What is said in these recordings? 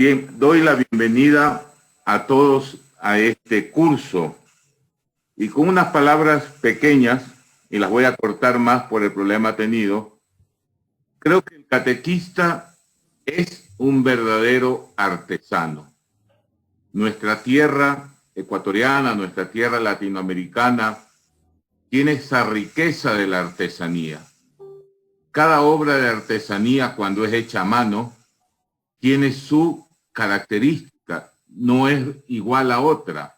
Bien, doy la bienvenida a todos a este curso y con unas palabras pequeñas, y las voy a cortar más por el problema tenido. Creo que el catequista es un verdadero artesano. Nuestra tierra ecuatoriana, nuestra tierra latinoamericana, tiene esa riqueza de la artesanía. Cada obra de artesanía, cuando es hecha a mano, tiene su característica, no es igual a otra.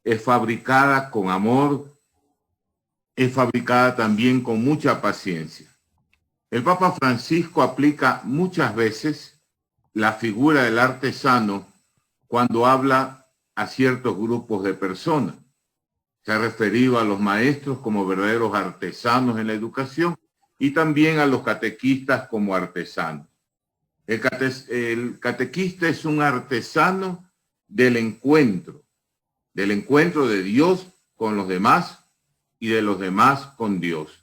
Es fabricada con amor, es fabricada también con mucha paciencia. El Papa Francisco aplica muchas veces la figura del artesano cuando habla a ciertos grupos de personas. Se ha referido a los maestros como verdaderos artesanos en la educación y también a los catequistas como artesanos. El catequista es un artesano del encuentro de Dios con los demás y de los demás con Dios.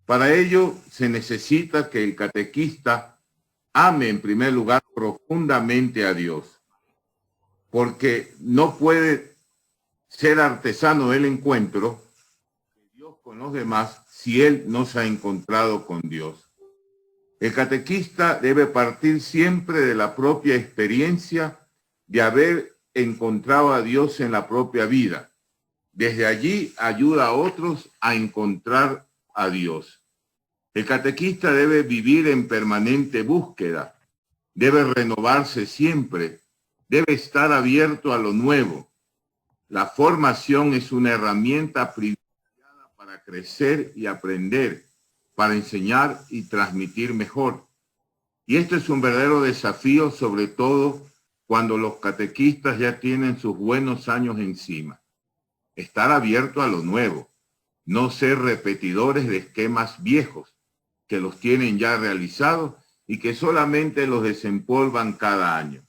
Para ello se necesita que el catequista ame en primer lugar profundamente a Dios, porque no puede ser artesano del encuentro de Dios con los demás si él no se ha encontrado con Dios. El catequista debe partir siempre de la propia experiencia de haber encontrado a Dios en la propia vida. Desde allí ayuda a otros a encontrar a Dios. El catequista debe vivir en permanente búsqueda, debe renovarse siempre, debe estar abierto a lo nuevo. La formación es una herramienta privilegiada para crecer y aprender, para enseñar y transmitir mejor. Y esto es un verdadero desafío, sobre todo cuando los catequistas ya tienen sus buenos años encima. Estar abierto a lo nuevo, no ser repetidores de esquemas viejos que los tienen ya realizados y que solamente los desempolvan cada año.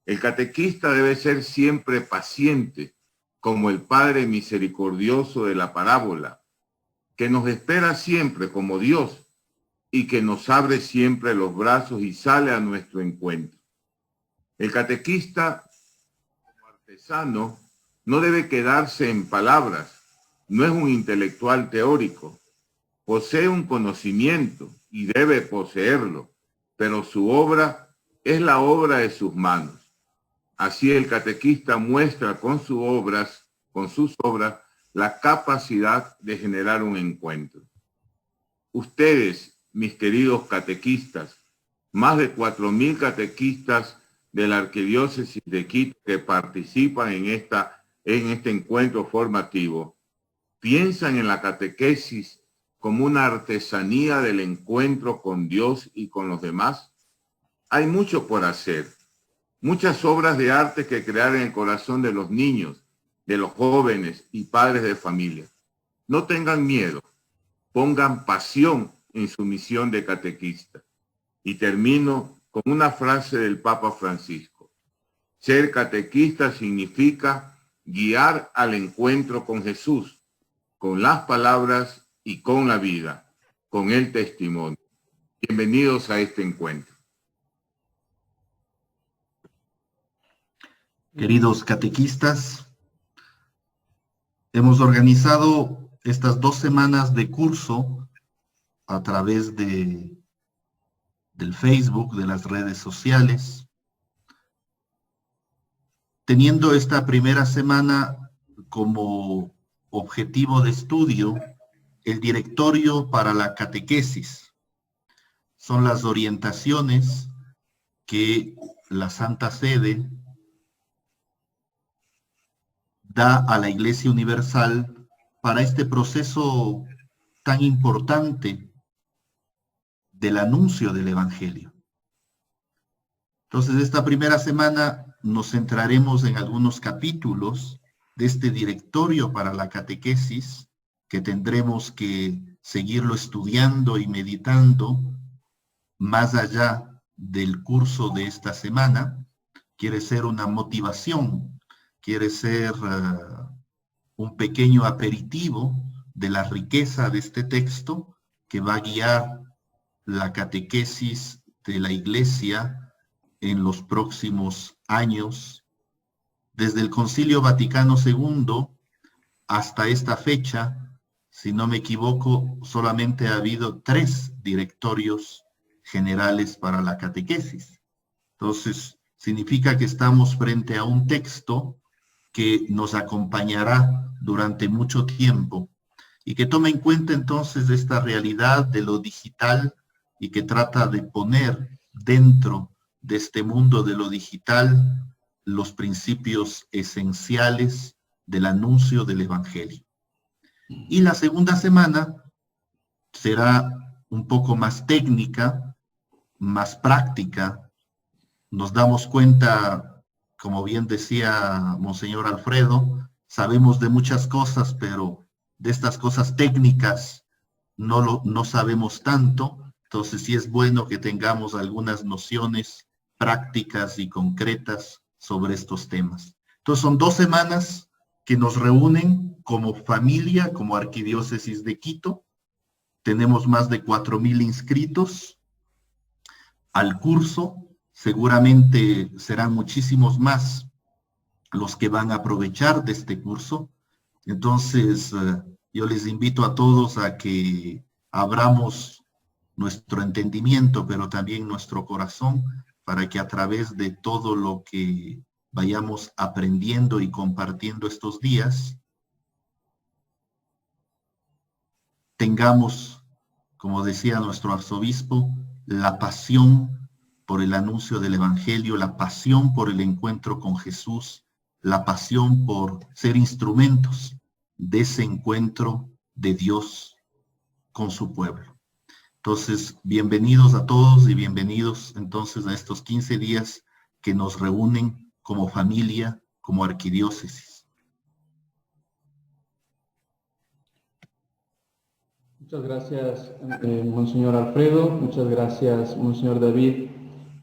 El catequista debe ser siempre paciente, como el Padre misericordioso de la parábola, que nos espera siempre como Dios y que nos abre siempre los brazos y sale a nuestro encuentro. El catequista, como artesano, no debe quedarse en palabras, no es un intelectual teórico, posee un conocimiento y debe poseerlo, pero su obra es la obra de sus manos. Así el catequista muestra con sus obras, la capacidad de generar un encuentro. Ustedes, mis queridos catequistas, más de 4.000 catequistas de la Arquidiócesis de Quito que participan en este encuentro formativo, piensan en la catequesis como una artesanía del encuentro con Dios y con los demás. Hay mucho por hacer, muchas obras de arte que crear en el corazón de los niños, de los jóvenes y padres de familia. No tengan miedo, pongan pasión en su misión de catequista. Y termino con una frase del Papa Francisco. Ser catequista significa guiar al encuentro con Jesús, con las palabras y con la vida, con el testimonio. Bienvenidos a este encuentro. Queridos catequistas, hemos organizado estas 2 semanas de curso a través del Facebook, de las redes sociales, teniendo esta primera semana como objetivo de estudio el directorio para la catequesis. Son las orientaciones que la Santa Sede da a la Iglesia Universal para este proceso tan importante del anuncio del Evangelio. Entonces, esta primera semana nos centraremos en algunos capítulos de este directorio para la catequesis, que tendremos que seguirlo estudiando y meditando más allá del curso de esta semana. Quiere ser una motivación, quiere ser un pequeño aperitivo de la riqueza de este texto que va a guiar la catequesis de la Iglesia en los próximos años. Desde el Concilio Vaticano II hasta esta fecha, si no me equivoco, solamente ha habido 3 directorios generales para la catequesis. Entonces, significa que estamos frente a un texto que nos acompañará durante mucho tiempo y que toma en cuenta entonces esta realidad de lo digital y que trata de poner dentro de este mundo de lo digital los principios esenciales del anuncio del Evangelio. Y la segunda semana será un poco más técnica, más práctica. Nos damos cuenta, como bien decía Monseñor Alfredo, sabemos de muchas cosas, pero de estas cosas técnicas no sabemos tanto. Entonces sí es bueno que tengamos algunas nociones prácticas y concretas sobre estos temas. Entonces son 2 semanas que nos reúnen como familia, como Arquidiócesis de Quito. Tenemos más de 4,000 inscritos al curso. Seguramente serán muchísimos más los que van a aprovechar de este curso. Entonces, yo les invito a todos a que abramos nuestro entendimiento, pero también nuestro corazón, para que a través de todo lo que vayamos aprendiendo y compartiendo estos días, tengamos, como decía nuestro arzobispo, la pasión por el anuncio del Evangelio, la pasión por el encuentro con Jesús, la pasión por ser instrumentos de ese encuentro de Dios con su pueblo. Entonces, bienvenidos a todos y bienvenidos entonces a estos 15 días que nos reúnen como familia, como arquidiócesis. Muchas gracias, Monseñor Alfredo. Muchas gracias, Monseñor David,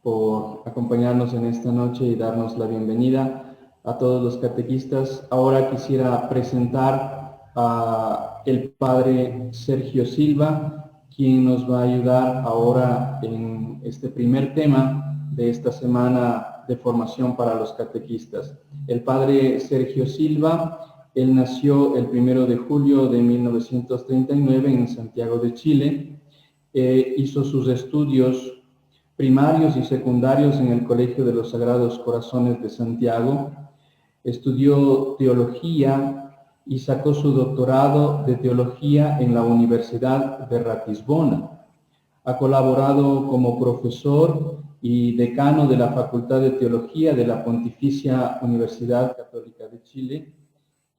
por acompañarnos en esta noche y darnos la bienvenida a todos los catequistas. Ahora quisiera presentar al Padre Sergio Silva, quien nos va a ayudar ahora en este primer tema de esta semana de formación para los catequistas. El Padre Sergio Silva, él nació el 1 de julio de 1939 en Santiago de Chile. Hizo sus estudios primarios y secundarios en el Colegio de los Sagrados Corazones de Santiago. Estudió teología y sacó su doctorado de teología en la Universidad de Ratisbona. Ha colaborado como profesor y decano de la Facultad de Teología de la Pontificia Universidad Católica de Chile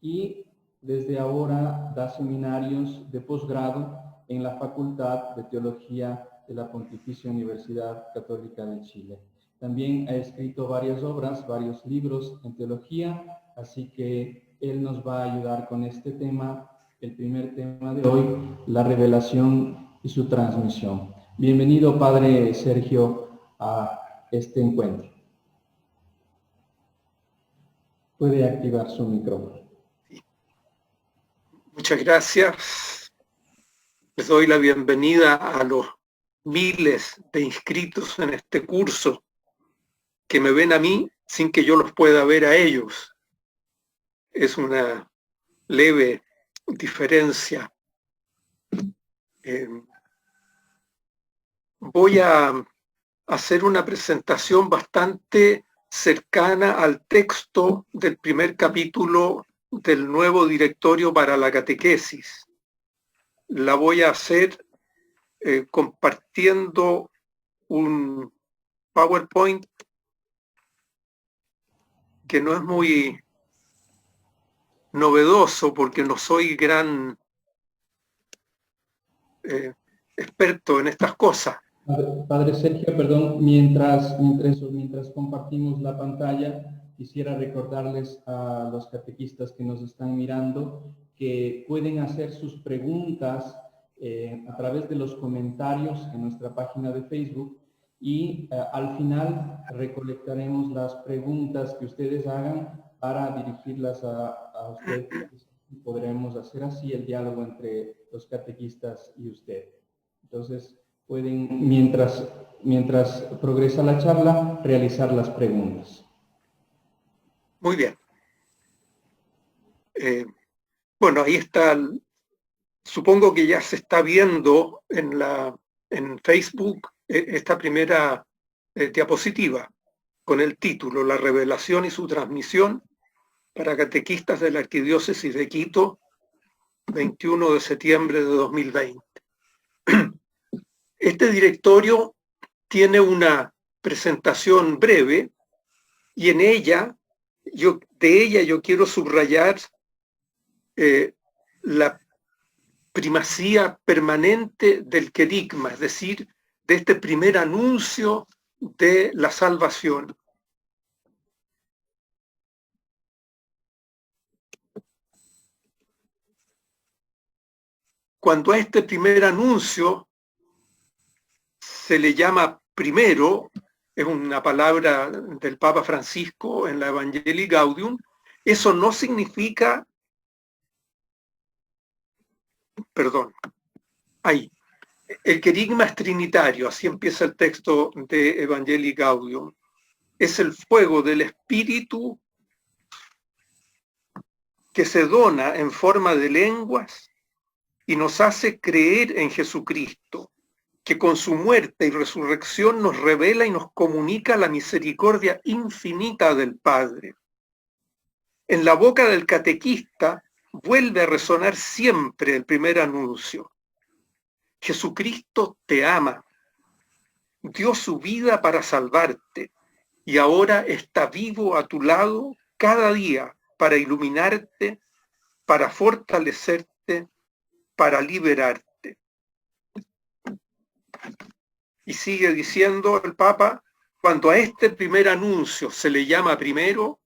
y desde ahora da seminarios de posgrado en la Facultad de Teología de la Pontificia Universidad Católica de Chile. También ha escrito varias obras, varios libros en teología, así que él nos va a ayudar con este tema, el primer tema de hoy, la revelación y su transmisión. Bienvenido, Padre Sergio, a este encuentro. Puede activar su micrófono. Muchas gracias. Les doy la bienvenida a los miles de inscritos en este curso que me ven a mí sin que yo los pueda ver a ellos. Es una leve diferencia. Voy a hacer una presentación bastante cercana al texto del primer capítulo del nuevo directorio para la catequesis. La voy a hacer compartiendo un PowerPoint que no es muy novedoso porque no soy gran experto en estas cosas. Padre Sergio, perdón, mientras compartimos la pantalla, quisiera recordarles a los catequistas que nos están mirando que pueden hacer sus preguntas a través de los comentarios en nuestra página de Facebook y al final recolectaremos las preguntas que ustedes hagan para dirigirlas a ustedes y podremos hacer así el diálogo entre los catequistas y usted. Entonces, pueden, mientras progresa la charla, realizar las preguntas. Muy bien. Bueno, ahí está. Supongo que ya se está viendo en Facebook esta primera diapositiva con el título La revelación y su transmisión para catequistas de la Arquidiócesis de Quito, 21 de septiembre de 2020. Este directorio tiene una presentación breve y en ella, yo quiero subrayar la primacía permanente del querigma, es decir, de este primer anuncio de la salvación. Cuando a este primer anuncio se le llama primero, es una palabra del Papa Francisco en la Evangelii Gaudium, eso no significa, el querigma es trinitario, así empieza el texto de Evangelii Gaudium. Es el fuego del Espíritu que se dona en forma de lenguas y nos hace creer en Jesucristo, que con su muerte y resurrección nos revela y nos comunica la misericordia infinita del Padre. En la boca del catequista vuelve a resonar siempre el primer anuncio. Jesucristo te ama, dio su vida para salvarte y ahora está vivo a tu lado cada día para iluminarte, para fortalecerte, para liberarte. Y sigue diciendo el Papa, cuando a este primer anuncio se le llama primero,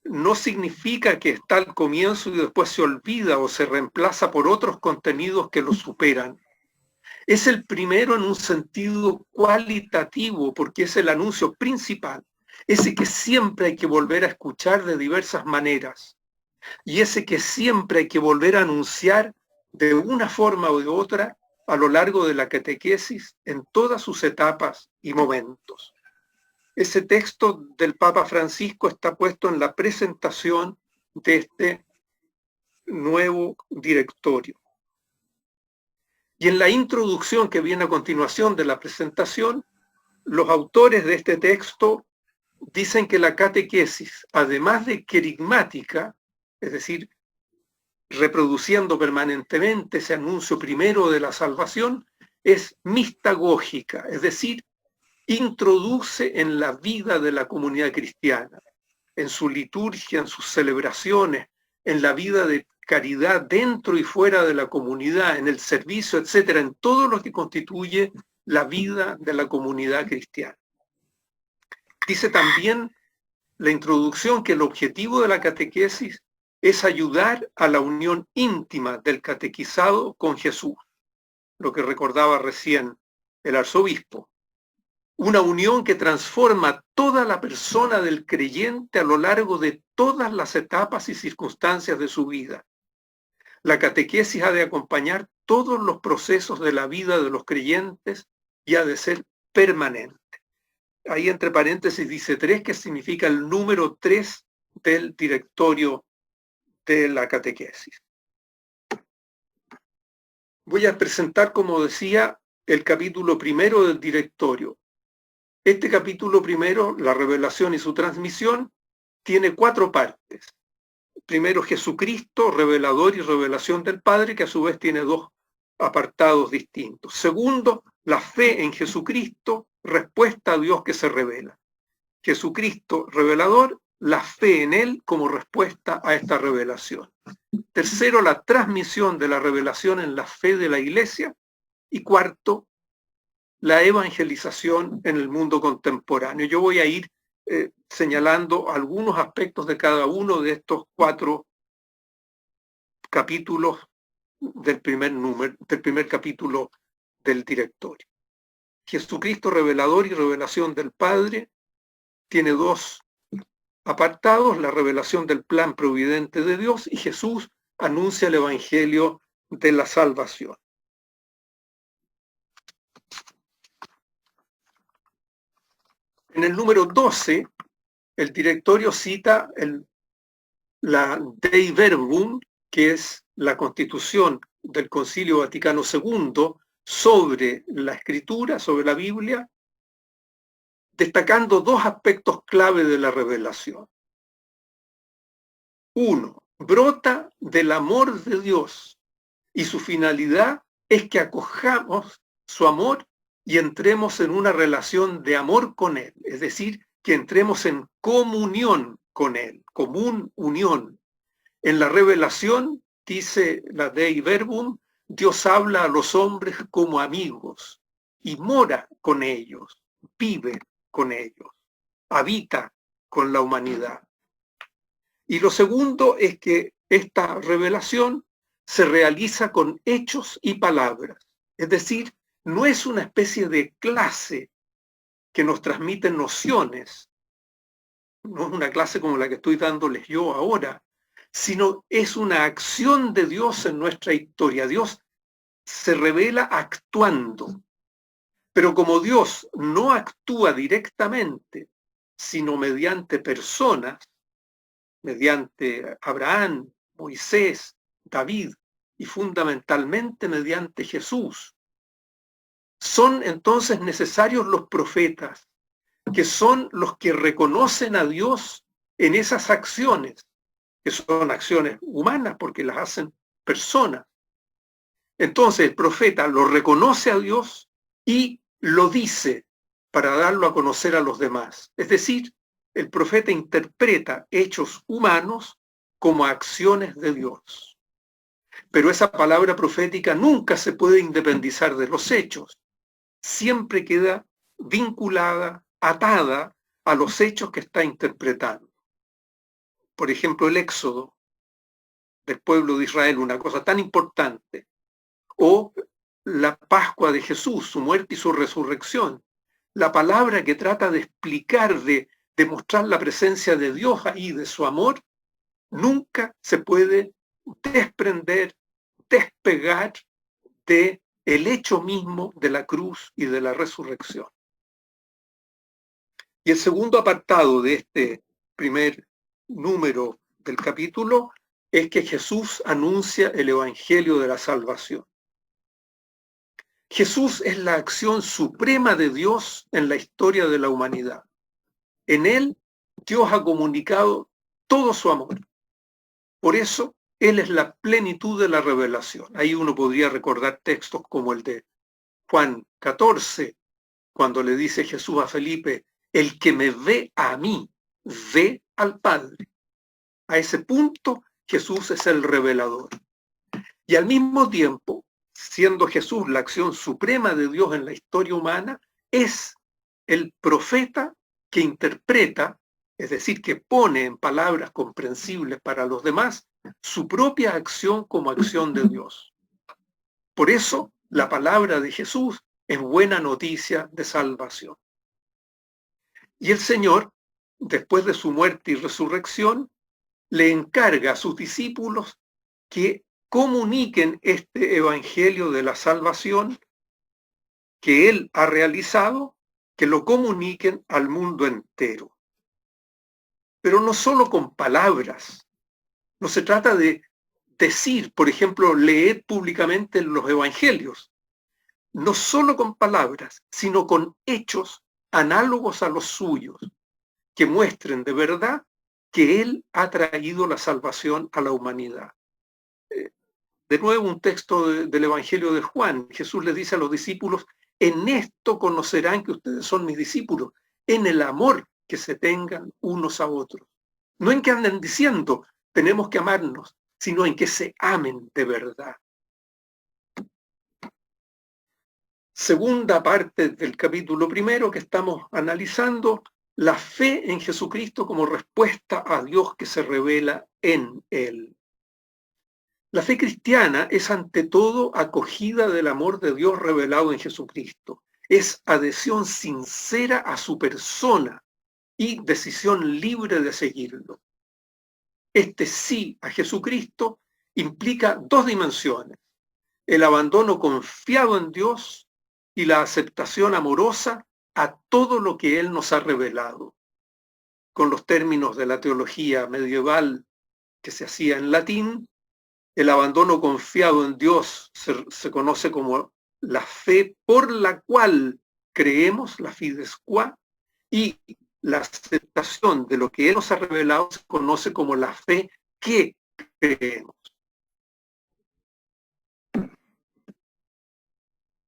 no significa que está al comienzo y después se olvida o se reemplaza por otros contenidos que lo superan. Es el primero en un sentido cualitativo, porque es el anuncio principal, ese que siempre hay que volver a escuchar de diversas maneras, y ese que siempre hay que volver a anunciar de una forma o de otra a lo largo de la catequesis en todas sus etapas y momentos. Ese texto del Papa Francisco está puesto en la presentación de este nuevo directorio. Y en la introducción que viene a continuación de la presentación, los autores de este texto dicen que la catequesis, además de querigmática, es decir, reproduciendo permanentemente ese anuncio primero de la salvación, es mistagógica, es decir, introduce en la vida de la comunidad cristiana, en su liturgia, en sus celebraciones, en la vida de caridad dentro y fuera de la comunidad, en el servicio, etcétera, en todo lo que constituye la vida de la comunidad cristiana. Dice también la introducción que el objetivo de la catequesis es ayudar a la unión íntima del catequizado con Jesús, lo que recordaba recién el arzobispo. Una unión que transforma toda la persona del creyente a lo largo de todas las etapas y circunstancias de su vida. La catequesis ha de acompañar todos los procesos de la vida de los creyentes y ha de ser permanente. Ahí entre paréntesis dice 3, que significa el número 3 del directorio de la catequesis. Voy a presentar, como decía, el capítulo primero del directorio. Este capítulo primero, la revelación y su transmisión, tiene 4 partes. Primero, Jesucristo, revelador y revelación del Padre, que a su vez tiene 2 apartados distintos. Segundo, la fe en Jesucristo, respuesta a Dios que se revela. Jesucristo, revelador, la fe en Él como respuesta a esta revelación. Tercero, la transmisión de la revelación en la fe de la Iglesia. Y cuarto, la evangelización en el mundo contemporáneo. Yo voy a ir señalando algunos aspectos de cada uno de estos 4 capítulos del primer capítulo del directorio. Jesucristo, revelador y revelación del Padre, tiene 2 apartados: la revelación del plan providente de Dios, y Jesús anuncia el evangelio de la salvación. En el número 12, el directorio cita la Dei Verbum, que es la constitución del Concilio Vaticano II sobre la Escritura, sobre la Biblia, destacando dos aspectos clave de la revelación. Uno, brota del amor de Dios y su finalidad es que acojamos su amor y entremos en una relación de amor con Él, es decir, que entremos en comunión con Él, común unión. En la revelación, dice la Dei Verbum, Dios habla a los hombres como amigos y mora con ellos, vive con ellos, habita con la humanidad. Y lo segundo es que esta revelación se realiza con hechos y palabras, es decir, no es una especie de clase que nos transmite nociones, no es una clase como la que estoy dándoles yo ahora, sino es una acción de Dios en nuestra historia. Dios se revela actuando, pero como Dios no actúa directamente, sino mediante personas, mediante Abraham, Moisés, David y fundamentalmente mediante Jesús, son entonces necesarios los profetas, que son los que reconocen a Dios en esas acciones, que son acciones humanas porque las hacen personas. Entonces el profeta lo reconoce a Dios y lo dice para darlo a conocer a los demás. Es decir, el profeta interpreta hechos humanos como acciones de Dios. Pero esa palabra profética nunca se puede independizar de los hechos. Siempre queda vinculada, atada a los hechos que está interpretando. Por ejemplo, el éxodo del pueblo de Israel, una cosa tan importante, o la Pascua de Jesús, su muerte y su resurrección. La palabra que trata de explicar, de demostrar la presencia de Dios ahí, de su amor, nunca se puede desprender, despegar de el hecho mismo de la cruz y de la resurrección. Y el segundo apartado de este primer número del capítulo es que Jesús anuncia el evangelio de la salvación. Jesús es la acción suprema de Dios en la historia de la humanidad. En Él, Dios ha comunicado todo su amor. Por eso, Él es la plenitud de la revelación. Ahí uno podría recordar textos como el de Juan 14, cuando le dice Jesús a Felipe, el que me ve a mí, ve al Padre. A ese punto, Jesús es el revelador. Y al mismo tiempo, siendo Jesús la acción suprema de Dios en la historia humana, es el profeta que interpreta, es decir, que pone en palabras comprensibles para los demás, su propia acción como acción de Dios. Por eso, la palabra de Jesús es buena noticia de salvación. Y el Señor, después de su muerte y resurrección, le encarga a sus discípulos que comuniquen este evangelio de la salvación que Él ha realizado, que lo comuniquen al mundo entero. Pero no solo con palabras. No se trata de decir, por ejemplo, leed públicamente los evangelios. No solo con palabras, sino con hechos análogos a los suyos, que muestren de verdad que Él ha traído la salvación a la humanidad. De nuevo un texto del Evangelio de Juan. Jesús les dice a los discípulos, en esto conocerán que ustedes son mis discípulos, en el amor que se tengan unos a otros. No en que anden diciendo, tenemos que amarnos, sino en que se amen de verdad. Segunda parte del capítulo primero que estamos analizando, la fe en Jesucristo como respuesta a Dios que se revela en Él. La fe cristiana es ante todo acogida del amor de Dios revelado en Jesucristo. Es adhesión sincera a su persona y decisión libre de seguirlo. Este sí a Jesucristo implica dos dimensiones: el abandono confiado en Dios y la aceptación amorosa a todo lo que Él nos ha revelado. Con los términos de la teología medieval que se hacía en latín, el abandono confiado en Dios se conoce como la fe por la cual creemos, la fides qua, y la aceptación de lo que Él nos ha revelado se conoce como la fe que creemos.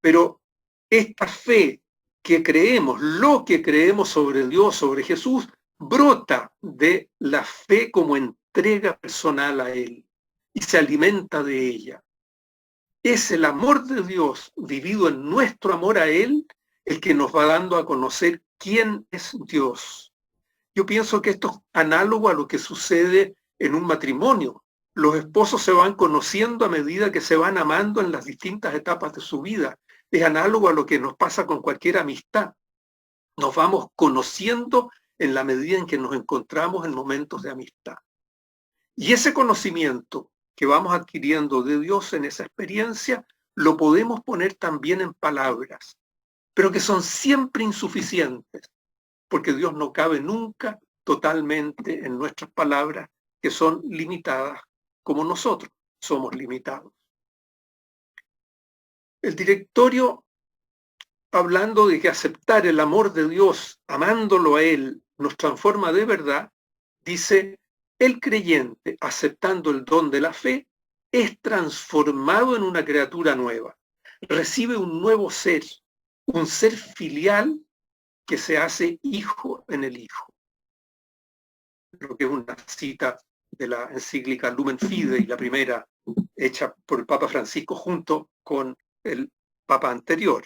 Pero esta fe que creemos, lo que creemos sobre Dios, sobre Jesús, brota de la fe como entrega personal a Él y se alimenta de ella. Es el amor de Dios vivido en nuestro amor a Él el que nos va dando a conocer quién es Dios. Yo pienso que esto es análogo a lo que sucede en un matrimonio. Los esposos se van conociendo a medida que se van amando en las distintas etapas de su vida. Es análogo a lo que nos pasa con cualquier amistad. Nos vamos conociendo en la medida en que nos encontramos en momentos de amistad. Y ese conocimiento que vamos adquiriendo de Dios en esa experiencia, lo podemos poner también en palabras, pero que son siempre insuficientes, porque Dios no cabe nunca totalmente en nuestras palabras, que son limitadas como nosotros somos limitados. El directorio, hablando de que aceptar el amor de Dios, amándolo a Él, nos transforma de verdad, dice: el creyente, aceptando el don de la fe, es transformado en una criatura nueva. Recibe un nuevo ser, un ser filial que se hace hijo en el Hijo. Lo que es una cita de la encíclica Lumen Fidei, la primera hecha por el Papa Francisco junto con el Papa anterior.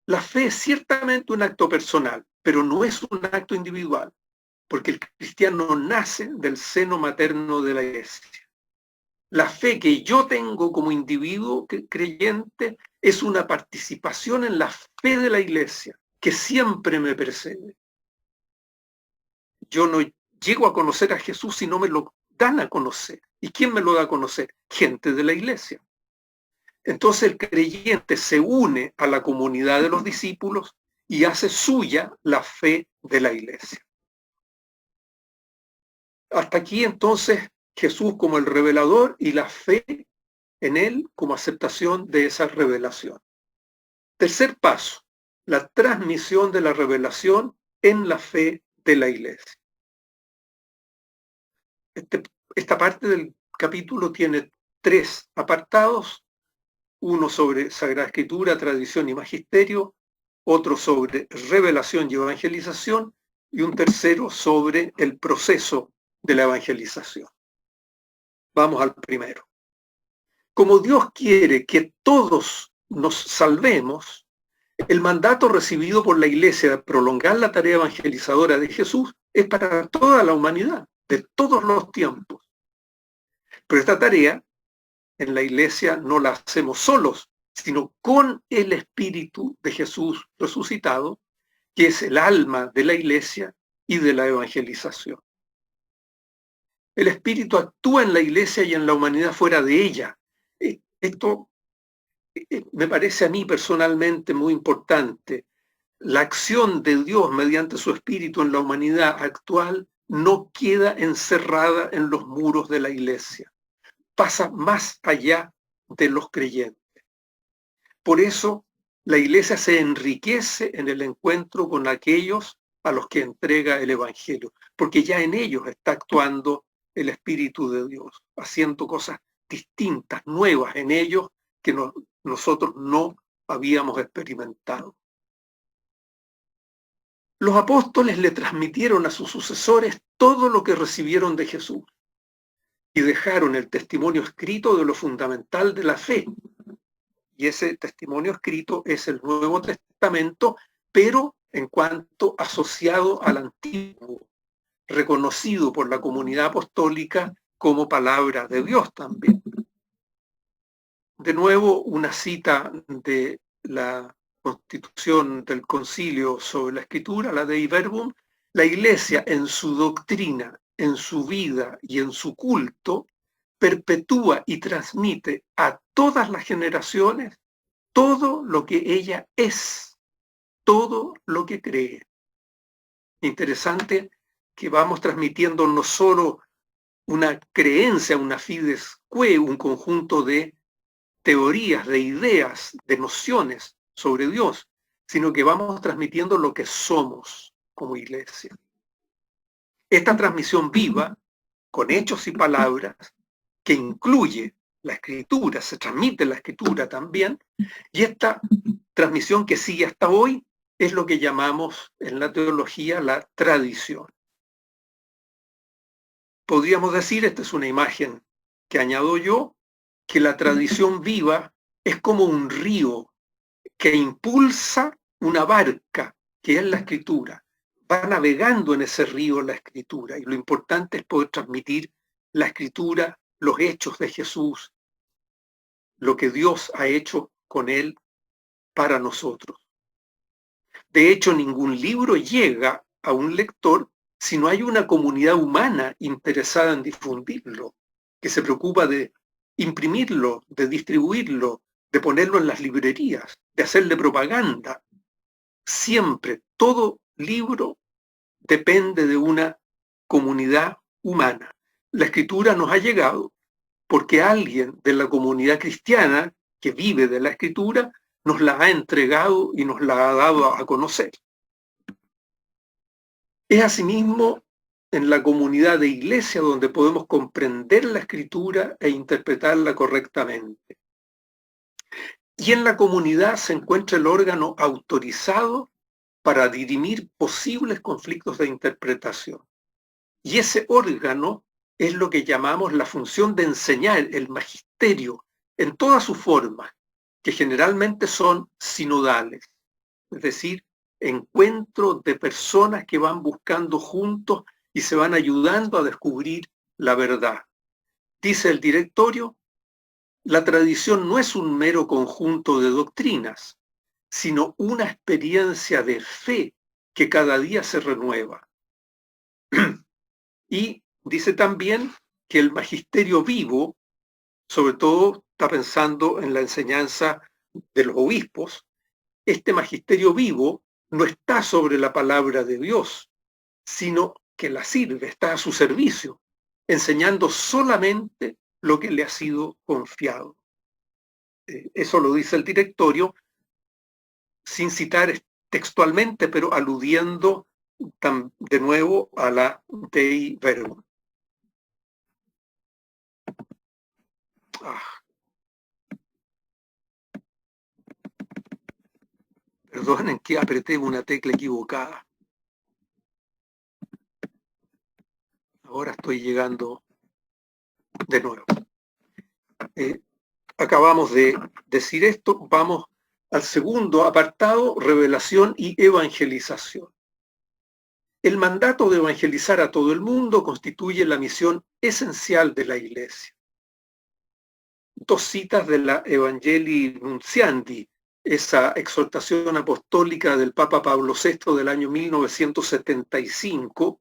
La fe es ciertamente un acto personal, pero no es un acto individual, porque el cristiano nace del seno materno de la Iglesia. La fe que yo tengo como individuo creyente es una participación en la fe de la Iglesia, que siempre me precede. Yo no llego a conocer a Jesús si no me lo dan a conocer. ¿Y quién me lo da a conocer? Gente de la Iglesia. Entonces el creyente se une a la comunidad de los discípulos y hace suya la fe de la Iglesia. Hasta aquí entonces Jesús como el revelador y la fe en Él como aceptación de esa revelación. Tercer paso, la transmisión de la revelación en la fe de la Iglesia. Esta parte del capítulo tiene 3 apartados, uno sobre Sagrada Escritura, tradición y magisterio, otro sobre revelación y evangelización, y un tercero sobre el proceso de la evangelización. Vamos al primero. Como Dios quiere que todos nos salvemos, el mandato recibido por la Iglesia de prolongar la tarea evangelizadora de Jesús es para toda la humanidad, de todos los tiempos. Pero esta tarea en la Iglesia no la hacemos solos, sino con el Espíritu de Jesús resucitado, que es el alma de la Iglesia y de la evangelización. El Espíritu actúa en la Iglesia y en la humanidad fuera de ella. Esto me parece a mí personalmente muy importante. La acción de Dios mediante su Espíritu en la humanidad actual no queda encerrada en los muros de la Iglesia. Pasa más allá de los creyentes. Por eso la Iglesia se enriquece en el encuentro con aquellos a los que entrega el Evangelio, porque ya en ellos está actuando el Espíritu de Dios, haciendo cosas distintas, nuevas en ellos que nosotros no habíamos experimentado. Los apóstoles le transmitieron a sus sucesores todo lo que recibieron de Jesús y dejaron el testimonio escrito de lo fundamental de la fe. Y ese testimonio escrito es el Nuevo Testamento, pero en cuanto asociado al Antiguo, reconocido por la comunidad apostólica como palabra de Dios también. De nuevo, una cita de la Constitución del Concilio sobre la Escritura, la Dei Verbum: la Iglesia en su doctrina, en su vida y en su culto perpetúa y transmite a todas las generaciones todo lo que ella es, todo lo que cree. Interesante que vamos transmitiendo no solo una creencia, una fides que, un conjunto de teorías, de ideas, de nociones sobre Dios, sino que vamos transmitiendo lo que somos como iglesia. Esta transmisión viva, con hechos y palabras, que incluye la escritura, se transmite la escritura también, y esta transmisión que sigue hasta hoy es lo que llamamos en la teología la tradición. Podríamos decir, esta es una imagen que añado yo, que la tradición viva es como un río que impulsa una barca, que es la escritura. Va navegando en ese río la escritura, y lo importante es poder transmitir la escritura, los hechos de Jesús, lo que Dios ha hecho con él para nosotros. De hecho, ningún libro llega a un lector si no hay una comunidad humana interesada en difundirlo, que se preocupa de imprimirlo, de distribuirlo, de ponerlo en las librerías, de hacerle propaganda. Siempre, todo libro depende de una comunidad humana. La escritura nos ha llegado porque alguien de la comunidad cristiana que vive de la escritura nos la ha entregado y nos la ha dado a conocer. Es asimismo en la comunidad de iglesia donde podemos comprender la escritura e interpretarla correctamente. Y en la comunidad se encuentra el órgano autorizado para dirimir posibles conflictos de interpretación. Y ese órgano es lo que llamamos la función de enseñar, el magisterio, en todas sus formas, que generalmente son sinodales, es decir, encuentros de personas que van buscando juntos y se van ayudando a descubrir la verdad. Dice el directorio, la tradición no es un mero conjunto de doctrinas, sino una experiencia de fe que cada día se renueva. Y dice también que el magisterio vivo, sobre todo está pensando en la enseñanza de los obispos, este magisterio vivo no está sobre la palabra de Dios, sino que la sirve, está a su servicio, enseñando solamente lo que le ha sido confiado. Eso lo dice el directorio, sin citar textualmente, pero aludiendo de nuevo a la Dei Verbum. Perdonen que apreté una tecla equivocada. Ahora estoy llegando de nuevo. Acabamos de decir esto, vamos al segundo apartado, revelación y evangelización. El mandato de evangelizar a todo el mundo constituye la misión esencial de la Iglesia. Dos citas de la Evangelii Nuntiandi, esa exhortación apostólica del Papa Pablo VI del año 1975,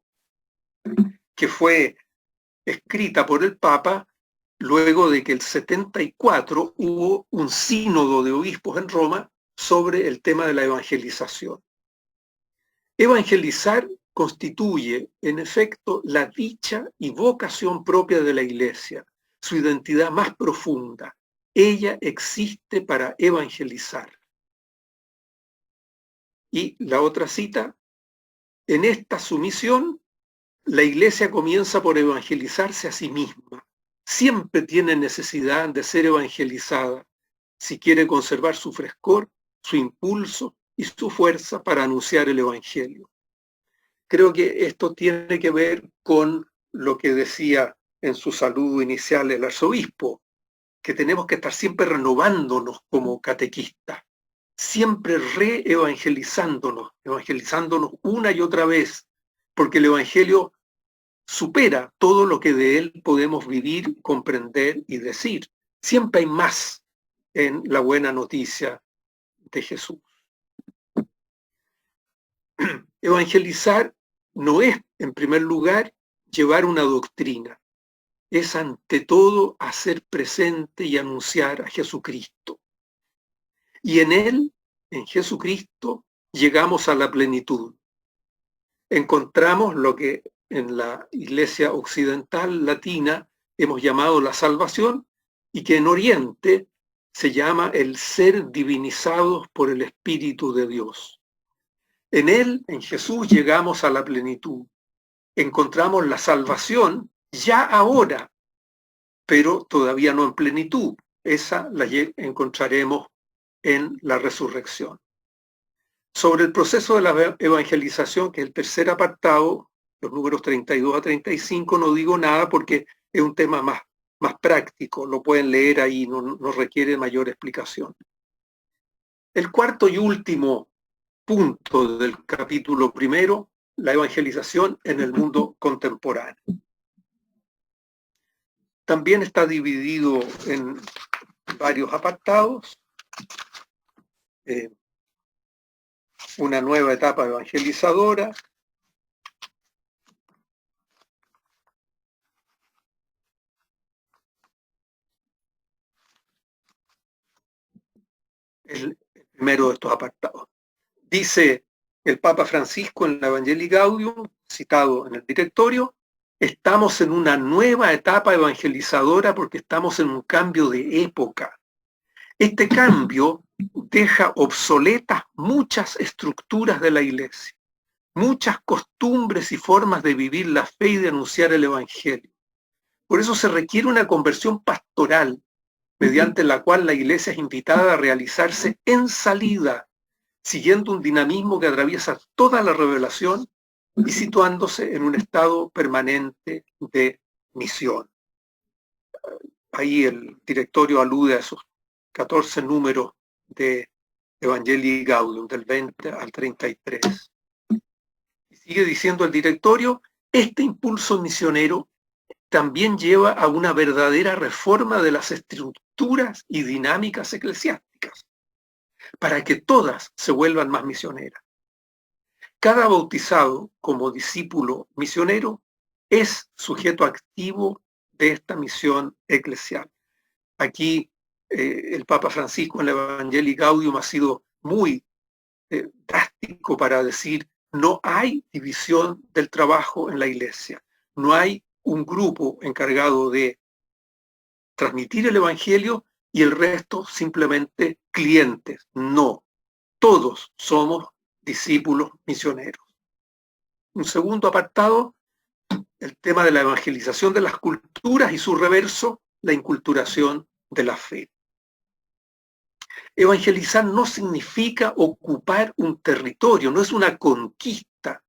que fue escrita por el Papa luego de que el 74 hubo un sínodo de obispos en Roma sobre el tema de la evangelización. Evangelizar constituye, en efecto, la dicha y vocación propia de la Iglesia, su identidad más profunda. Ella existe para evangelizar. Y la otra cita, en esta sumisión, la Iglesia comienza por evangelizarse a sí misma. Siempre tiene necesidad de ser evangelizada si quiere conservar su frescor, su impulso y su fuerza para anunciar el Evangelio. Creo que esto tiene que ver con lo que decía en su saludo inicial el arzobispo, que tenemos que estar siempre renovándonos como catequistas, siempre evangelizándonos una y otra vez, porque el Evangelio supera todo lo que de él podemos vivir, comprender y decir. Siempre hay más en la buena noticia de Jesús. Evangelizar no es, en primer lugar, llevar una doctrina. Es ante todo hacer presente y anunciar a Jesucristo. Y en él, en Jesucristo, llegamos a la plenitud. Encontramos lo que en la Iglesia occidental latina hemos llamado la salvación y que en Oriente se llama el ser divinizados por el Espíritu de Dios. En Él, en Jesús, llegamos a la plenitud. Encontramos la salvación ya ahora, pero todavía no en plenitud. Esa la encontraremos en la resurrección. Sobre el proceso de la evangelización, que es el tercer apartado, los números 32 a 35, no digo nada porque es un tema más práctico, lo pueden leer ahí, no requiere mayor explicación. El cuarto y último punto del capítulo primero, la evangelización en el mundo contemporáneo. También está dividido en varios apartados. Una nueva etapa evangelizadora, el primero de estos apartados. Dice el Papa Francisco en la Evangelii Gaudium, citado en el directorio, estamos en una nueva etapa evangelizadora porque estamos en un cambio de época. Este cambio deja obsoletas muchas estructuras de la Iglesia, muchas costumbres y formas de vivir la fe y de anunciar el Evangelio. Por eso se requiere una conversión pastoral, mediante la cual la Iglesia es invitada a realizarse en salida, siguiendo un dinamismo que atraviesa toda la revelación y situándose en un estado permanente de misión. Ahí el directorio alude a esos 14 números de Evangelii Gaudium, del 20 al 33. Y sigue diciendo el directorio, este impulso misionero también lleva a una verdadera reforma de las estructuras y dinámicas eclesiásticas, para que todas se vuelvan más misioneras. Cada bautizado como discípulo misionero es sujeto activo de esta misión eclesial. Aquí el Papa Francisco en la Evangelii Gaudium ha sido muy drástico para decir no hay división del trabajo en la Iglesia, no hay un grupo encargado de transmitir el Evangelio y el resto simplemente clientes. No, todos somos discípulos misioneros. Un segundo apartado, el tema de la evangelización de las culturas y su reverso, la inculturación de la fe. Evangelizar no significa ocupar un territorio, no es una conquista,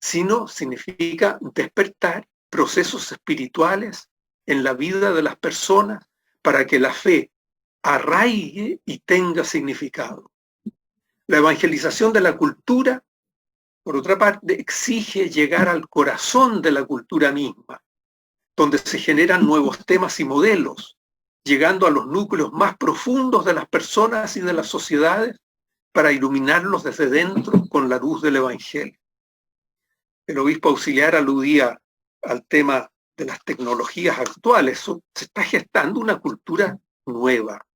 sino significa despertar procesos espirituales en la vida de las personas para que la fe arraigue y tenga significado. La evangelización de la cultura, por otra parte, exige llegar al corazón de la cultura misma, donde se generan nuevos temas y modelos, llegando a los núcleos más profundos de las personas y de las sociedades para iluminarlos desde dentro con la luz del Evangelio. El obispo auxiliar aludía al tema de las tecnologías actuales. Se está gestando una cultura nueva,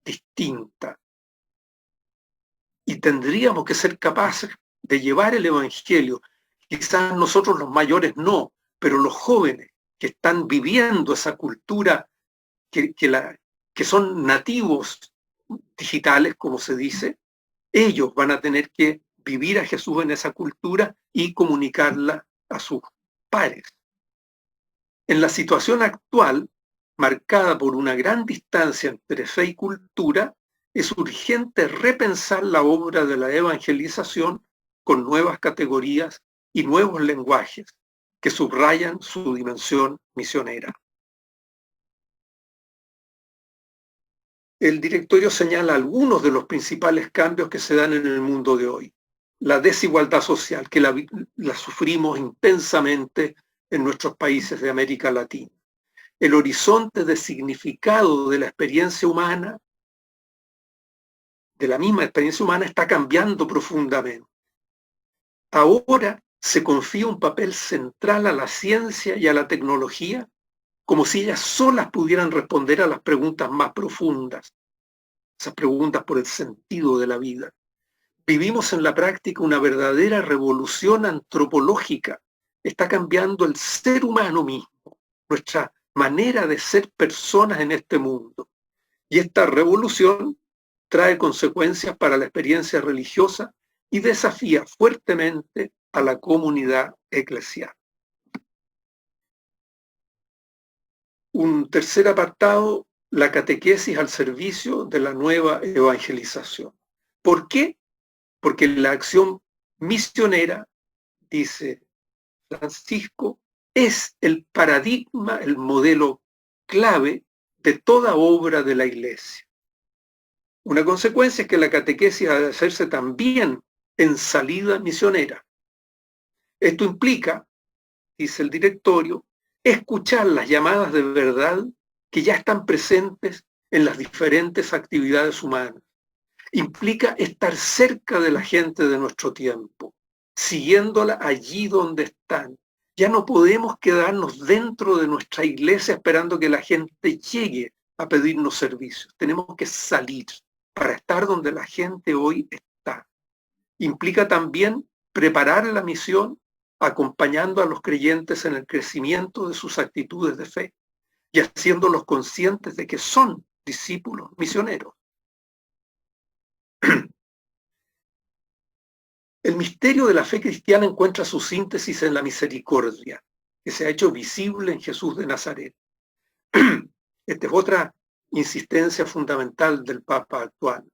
distinta. Y tendríamos que ser capaces de llevar el Evangelio, quizás nosotros los mayores no, pero los jóvenes que están viviendo esa cultura, que son nativos digitales, como se dice, ellos van a tener que vivir a Jesús en esa cultura y comunicarla a sus pares. En la situación actual, marcada por una gran distancia entre fe y cultura, es urgente repensar la obra de la evangelización con nuevas categorías y nuevos lenguajes que subrayan su dimensión misionera. El directorio señala algunos de los principales cambios que se dan en el mundo de hoy. La desigualdad social, que la sufrimos intensamente en nuestros países de América Latina. El horizonte de significado de la experiencia humana, de la misma experiencia humana, está cambiando profundamente. Ahora se confía un papel central a la ciencia y a la tecnología, como si ellas solas pudieran responder a las preguntas más profundas, esas preguntas por el sentido de la vida. Vivimos en la práctica una verdadera revolución antropológica. Está cambiando el ser humano mismo, nuestra manera de ser personas en este mundo. Y esta revolución trae consecuencias para la experiencia religiosa y desafía fuertemente a la comunidad eclesial. Un tercer apartado, la catequesis al servicio de la nueva evangelización. ¿Por qué? Porque la acción misionera, dice Francisco, es el paradigma, el modelo clave de toda obra de la Iglesia. Una consecuencia es que la catequesis ha de hacerse también en salida misionera. Esto implica, dice el directorio, escuchar las llamadas de verdad que ya están presentes en las diferentes actividades humanas. Implica estar cerca de la gente de nuestro tiempo, siguiéndola allí donde están. Ya no podemos quedarnos dentro de nuestra iglesia esperando que la gente llegue a pedirnos servicios. Tenemos que salir para estar donde la gente hoy está. Implica también preparar la misión acompañando a los creyentes en el crecimiento de sus actitudes de fe y haciéndolos conscientes de que son discípulos misioneros. El misterio de la fe cristiana encuentra su síntesis en la misericordia, que se ha hecho visible en Jesús de Nazaret. Esta es otra insistencia fundamental del Papa actual.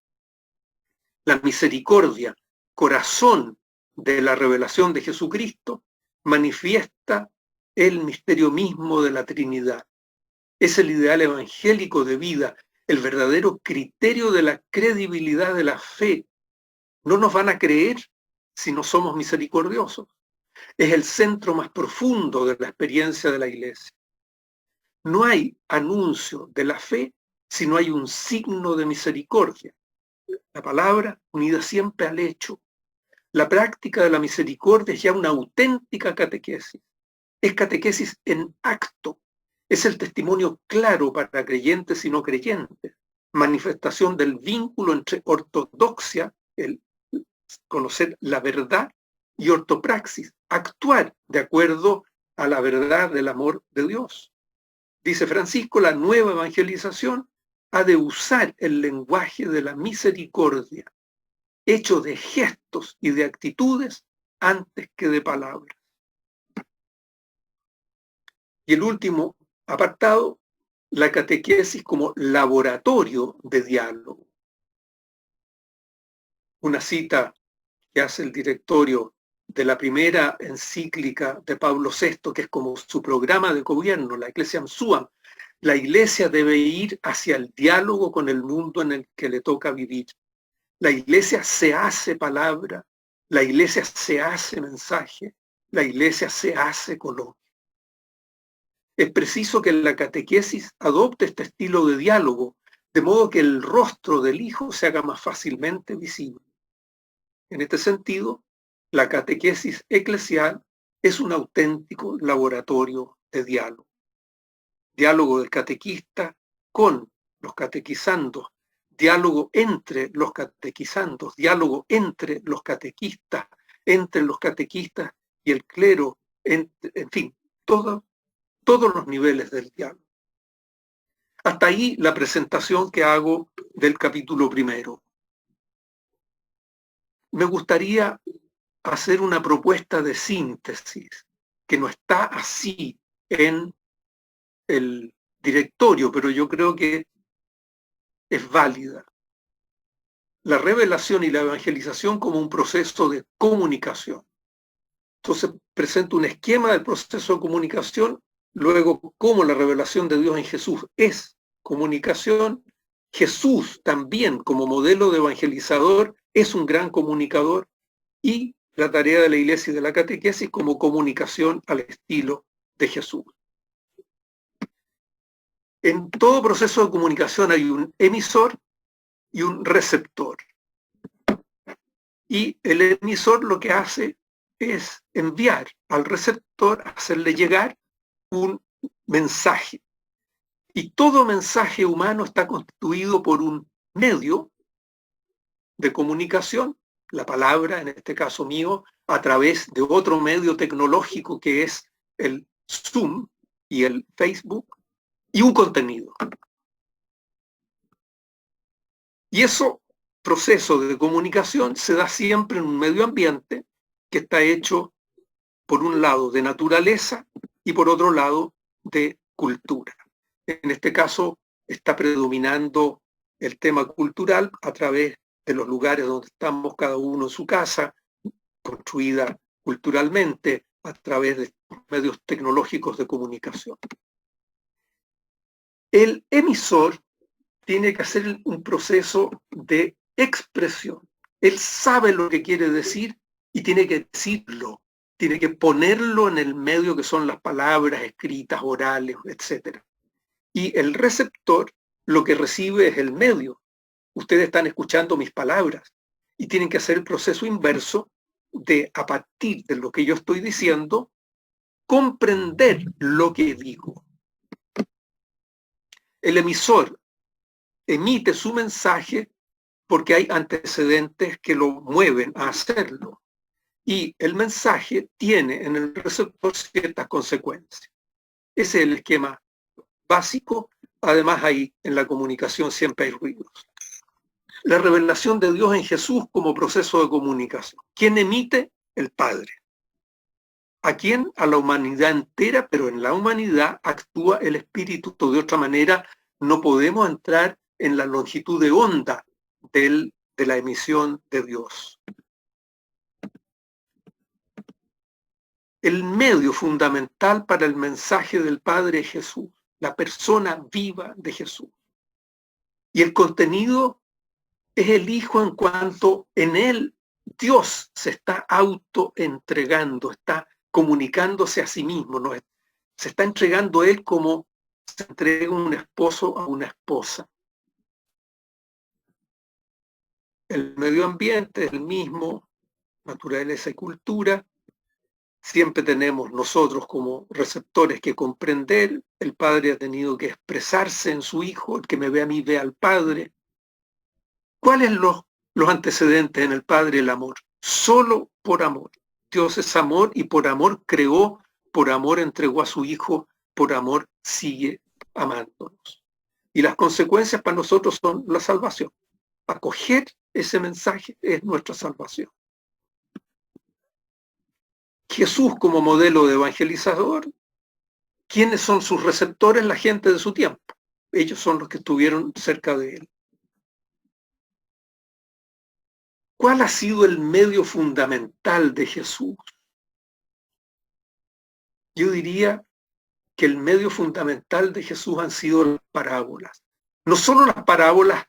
La misericordia, corazón de la revelación de Jesucristo, manifiesta el misterio mismo de la Trinidad. Es el ideal evangélico de vida, el verdadero criterio de la credibilidad de la fe. No nos van a creer si no somos misericordiosos. Es el centro más profundo de la experiencia de la Iglesia. No hay anuncio de la fe si no hay un signo de misericordia. La palabra unida siempre al hecho. La práctica de la misericordia es ya una auténtica catequesis. Es catequesis en acto. Es el testimonio claro para creyentes y no creyentes. Manifestación del vínculo entre ortodoxia, el conocer la verdad, y ortopraxis, actuar de acuerdo a la verdad del amor de Dios. Dice Francisco, la nueva evangelización ha de usar el lenguaje de la misericordia, hecho de gestos y de actitudes antes que de palabras. Y el último apartado, la catequesis como laboratorio de diálogo. Una cita que hace el directorio de la primera encíclica de Pablo VI, que es como su programa de gobierno, la Ecclesiam Suam. La Iglesia debe ir hacia el diálogo con el mundo en el que le toca vivir. La Iglesia se hace palabra, la Iglesia se hace mensaje, la Iglesia se hace coloquio. Es preciso que la catequesis adopte este estilo de diálogo, de modo que el rostro del Hijo se haga más fácilmente visible. En este sentido, la catequesis eclesial es un auténtico laboratorio de diálogo. Diálogo del catequista con los catequizandos, diálogo entre los catequizandos, diálogo entre los catequistas y el clero, en fin, todos los niveles del diálogo. Hasta ahí la presentación que hago del capítulo primero. Me gustaría hacer una propuesta de síntesis que no está así en el directorio, pero yo creo que es válida. La revelación y la evangelización como un proceso de comunicación. Entonces presento un esquema del proceso de comunicación, luego cómo la revelación de Dios en Jesús es comunicación. Jesús también como modelo de evangelizador es un gran comunicador, y la tarea de la Iglesia y de la catequesis como comunicación al estilo de Jesús. En todo proceso de comunicación hay un emisor y un receptor. Y el emisor lo que hace es enviar al receptor, hacerle llegar un mensaje. Y todo mensaje humano está constituido por un medio de comunicación la palabra, en este caso mío, a través de otro medio tecnológico que es el Zoom y el Facebook, y un contenido. Y eso proceso de comunicación se da siempre en un medio ambiente que está hecho, por un lado, de naturaleza y por otro lado, de cultura. En este caso, está predominando el tema cultural a través de los lugares donde estamos cada uno en su casa, construida culturalmente a través de medios tecnológicos de comunicación. El emisor tiene que hacer un proceso de expresión. Él sabe lo que quiere decir y tiene que decirlo, tiene que ponerlo en el medio que son las palabras escritas, orales, etc. Y el receptor lo que recibe es el medio. Ustedes están escuchando mis palabras y tienen que hacer el proceso inverso de, a partir de lo que yo estoy diciendo, comprender lo que digo. El emisor emite su mensaje porque hay antecedentes que lo mueven a hacerlo. Y el mensaje tiene en el receptor ciertas consecuencias. Ese es el esquema básico. Además, en la comunicación siempre hay ruidos. La revelación de Dios en Jesús como proceso de comunicación. ¿Quién emite? El Padre. ¿A quién? A la humanidad entera, pero en la humanidad actúa el Espíritu. De otra manera, no podemos entrar en la longitud de onda de la emisión de Dios. El medio fundamental para el mensaje del Padre es Jesús, la persona viva de Jesús. Y el contenido es el Hijo en cuanto en él Dios se está autoentregando, está comunicándose a sí mismo, ¿no? Se está entregando él como se entrega un esposo a una esposa. El medio ambiente es el mismo, naturaleza y cultura. Siempre tenemos nosotros como receptores que comprender. El Padre ha tenido que expresarse en su Hijo. El que me ve a mí ve al Padre. ¿Cuáles los antecedentes en el Padre? El amor. Solo por amor. Dios es amor y por amor creó, por amor entregó a su Hijo, por amor sigue amándonos. Y las consecuencias para nosotros son la salvación. Acoger ese mensaje es nuestra salvación. Jesús como modelo de evangelizador, ¿quiénes son sus receptores? La gente de su tiempo. Ellos son los que estuvieron cerca de él. ¿Cuál ha sido el medio fundamental de Jesús? Yo diría que el medio fundamental de Jesús han sido las parábolas. No solo las parábolas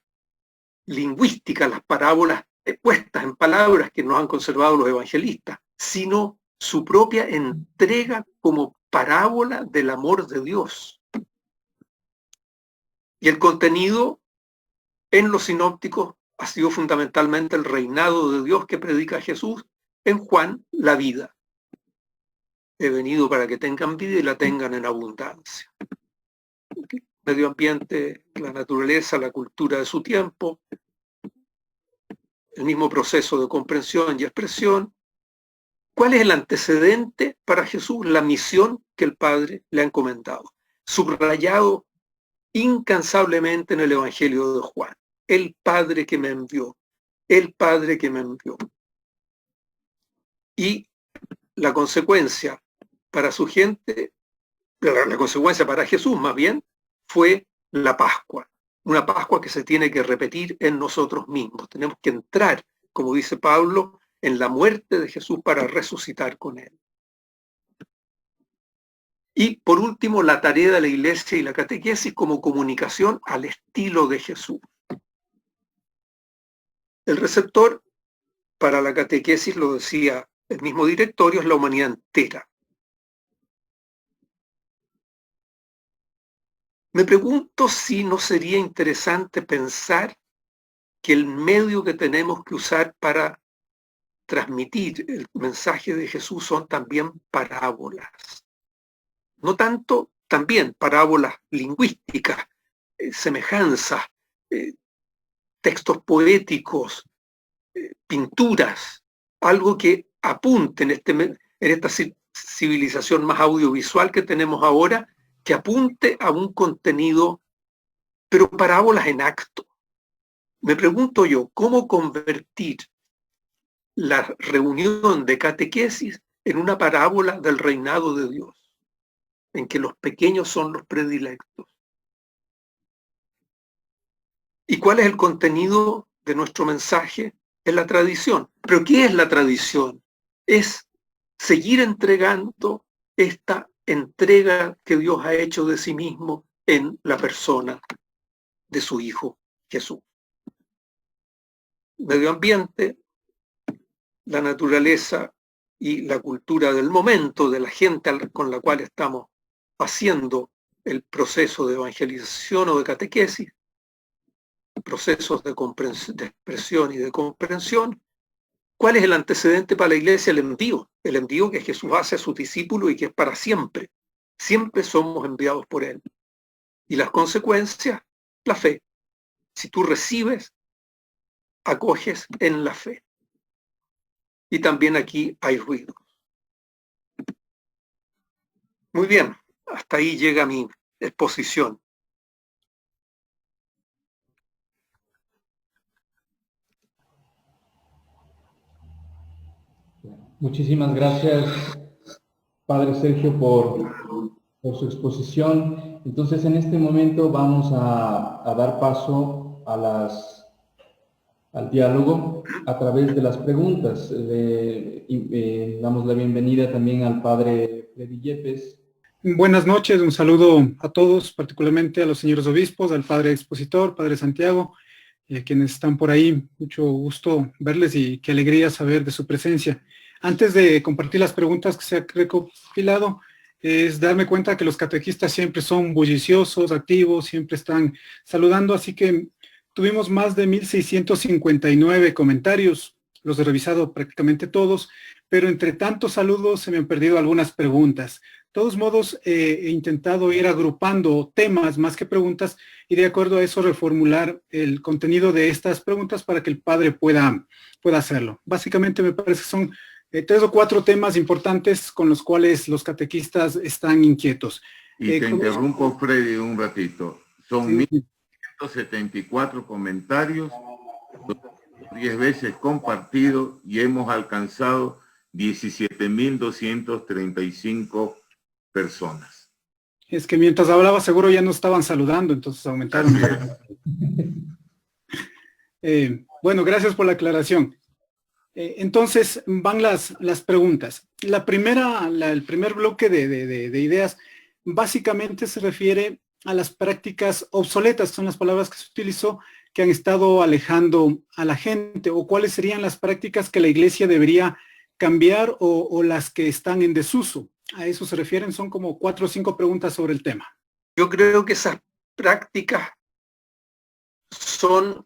lingüísticas, las parábolas puestas en palabras que nos han conservado los evangelistas, sino su propia entrega como parábola del amor de Dios. Y el contenido en los sinópticos ha sido fundamentalmente el reinado de Dios que predica Jesús, en Juan, la vida. He venido para que tengan vida y la tengan en abundancia. Medio ambiente, la naturaleza, la cultura de su tiempo, el mismo proceso de comprensión y expresión. ¿Cuál es el antecedente para Jesús? La misión que el Padre le ha encomendado, subrayado incansablemente en el Evangelio de Juan. El Padre que me envió, el Padre que me envió. Y la consecuencia para su gente, la consecuencia para Jesús más bien, fue la Pascua. Una Pascua que se tiene que repetir en nosotros mismos. Tenemos que entrar, como dice Pablo, en la muerte de Jesús para resucitar con él. Y por último, la tarea de la iglesia y la catequesis como comunicación al estilo de Jesús. El receptor para la catequesis, lo decía el mismo directorio, es la humanidad entera. Me pregunto si no sería interesante pensar que el medio que tenemos que usar para transmitir el mensaje de Jesús son también parábolas. No tanto, también parábolas lingüísticas, semejanzas, textos poéticos, pinturas, algo que apunte en esta civilización más audiovisual que tenemos ahora, que apunte a un contenido, pero parábolas en acto. Me pregunto yo, ¿cómo convertir la reunión de catequesis en una parábola del reinado de Dios, en que los pequeños son los predilectos? ¿Y cuál es el contenido de nuestro mensaje? Es la tradición. ¿Pero qué es la tradición? Es seguir entregando esta entrega que Dios ha hecho de sí mismo en la persona de su Hijo Jesús. Medio ambiente, la naturaleza y la cultura del momento, de la gente con la cual estamos haciendo el proceso de evangelización o de catequesis, procesos de expresión y de comprensión. ¿Cuál es el antecedente para la iglesia? El envío que Jesús hace a sus discípulos y que es para siempre. Siempre somos enviados por Él. Y las consecuencias, la fe. Si tú recibes, acoges en la fe. Y también aquí hay ruido. Muy bien, hasta ahí llega mi exposición. Muchísimas gracias, Padre Sergio, por su exposición. Entonces, en este momento vamos a dar paso al diálogo a través de las preguntas. Damos la bienvenida también al Padre Freddy Yepes. Buenas noches, un saludo a todos, particularmente a los señores obispos, al Padre Expositor, Padre Santiago, y a quienes están por ahí. Mucho gusto verles y qué alegría saber de su presencia. Antes de compartir las preguntas que se han recopilado, es darme cuenta que los catequistas siempre son bulliciosos, activos, siempre están saludando, así que tuvimos más de 1,659 comentarios, los he revisado prácticamente todos, pero entre tantos saludos se me han perdido algunas preguntas. De todos modos, he intentado ir agrupando temas más que preguntas y de acuerdo a eso reformular el contenido de estas preguntas para que el padre pueda hacerlo. Básicamente me parece que son 3 o 4 temas importantes con los cuales los catequistas están inquietos. Y te interrumpo, Freddy, un ratito. Son Sí. 1.174 comentarios, 10 veces compartido y hemos alcanzado 17.235 personas. Es que mientras hablaba seguro ya no estaban saludando, entonces aumentaron. Bueno, gracias por la aclaración. Entonces van las preguntas. El primer bloque de ideas básicamente se refiere a las prácticas obsoletas, son las palabras que se utilizó, que han estado alejando a la gente, o cuáles serían las prácticas que la iglesia debería cambiar o las que están en desuso. A eso se refieren, son como 4 o 5 preguntas sobre el tema. Yo creo que esas prácticas son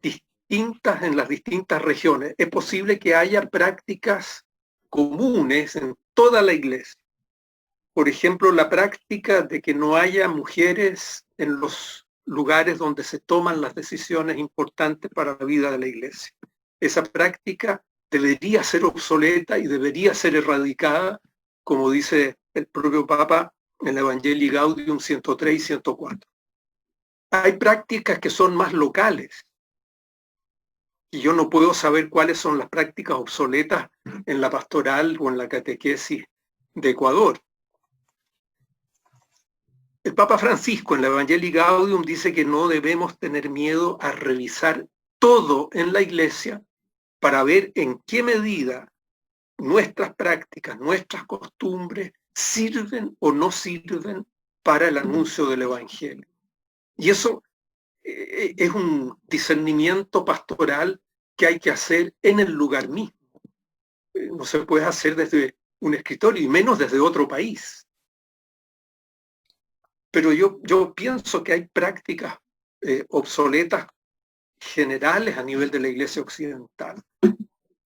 distintas en las distintas regiones. Es posible que haya prácticas comunes en toda la iglesia. Por ejemplo, la práctica de que no haya mujeres en los lugares donde se toman las decisiones importantes para la vida de la iglesia. Esa práctica debería ser obsoleta y debería ser erradicada, como dice el propio Papa en el Evangelii Gaudium 103 y 104. Hay prácticas que son más locales, y yo no puedo saber cuáles son las prácticas obsoletas en la pastoral o en la catequesis de Ecuador. El Papa Francisco en la Evangelii Gaudium dice que no debemos tener miedo a revisar todo en la iglesia para ver en qué medida nuestras prácticas, nuestras costumbres sirven o no sirven para el anuncio del Evangelio. Y eso es un discernimiento pastoral que hay que hacer en el lugar mismo. No se puede hacer desde un escritorio y menos desde otro país. Pero yo pienso que hay prácticas obsoletas generales a nivel de la Iglesia occidental.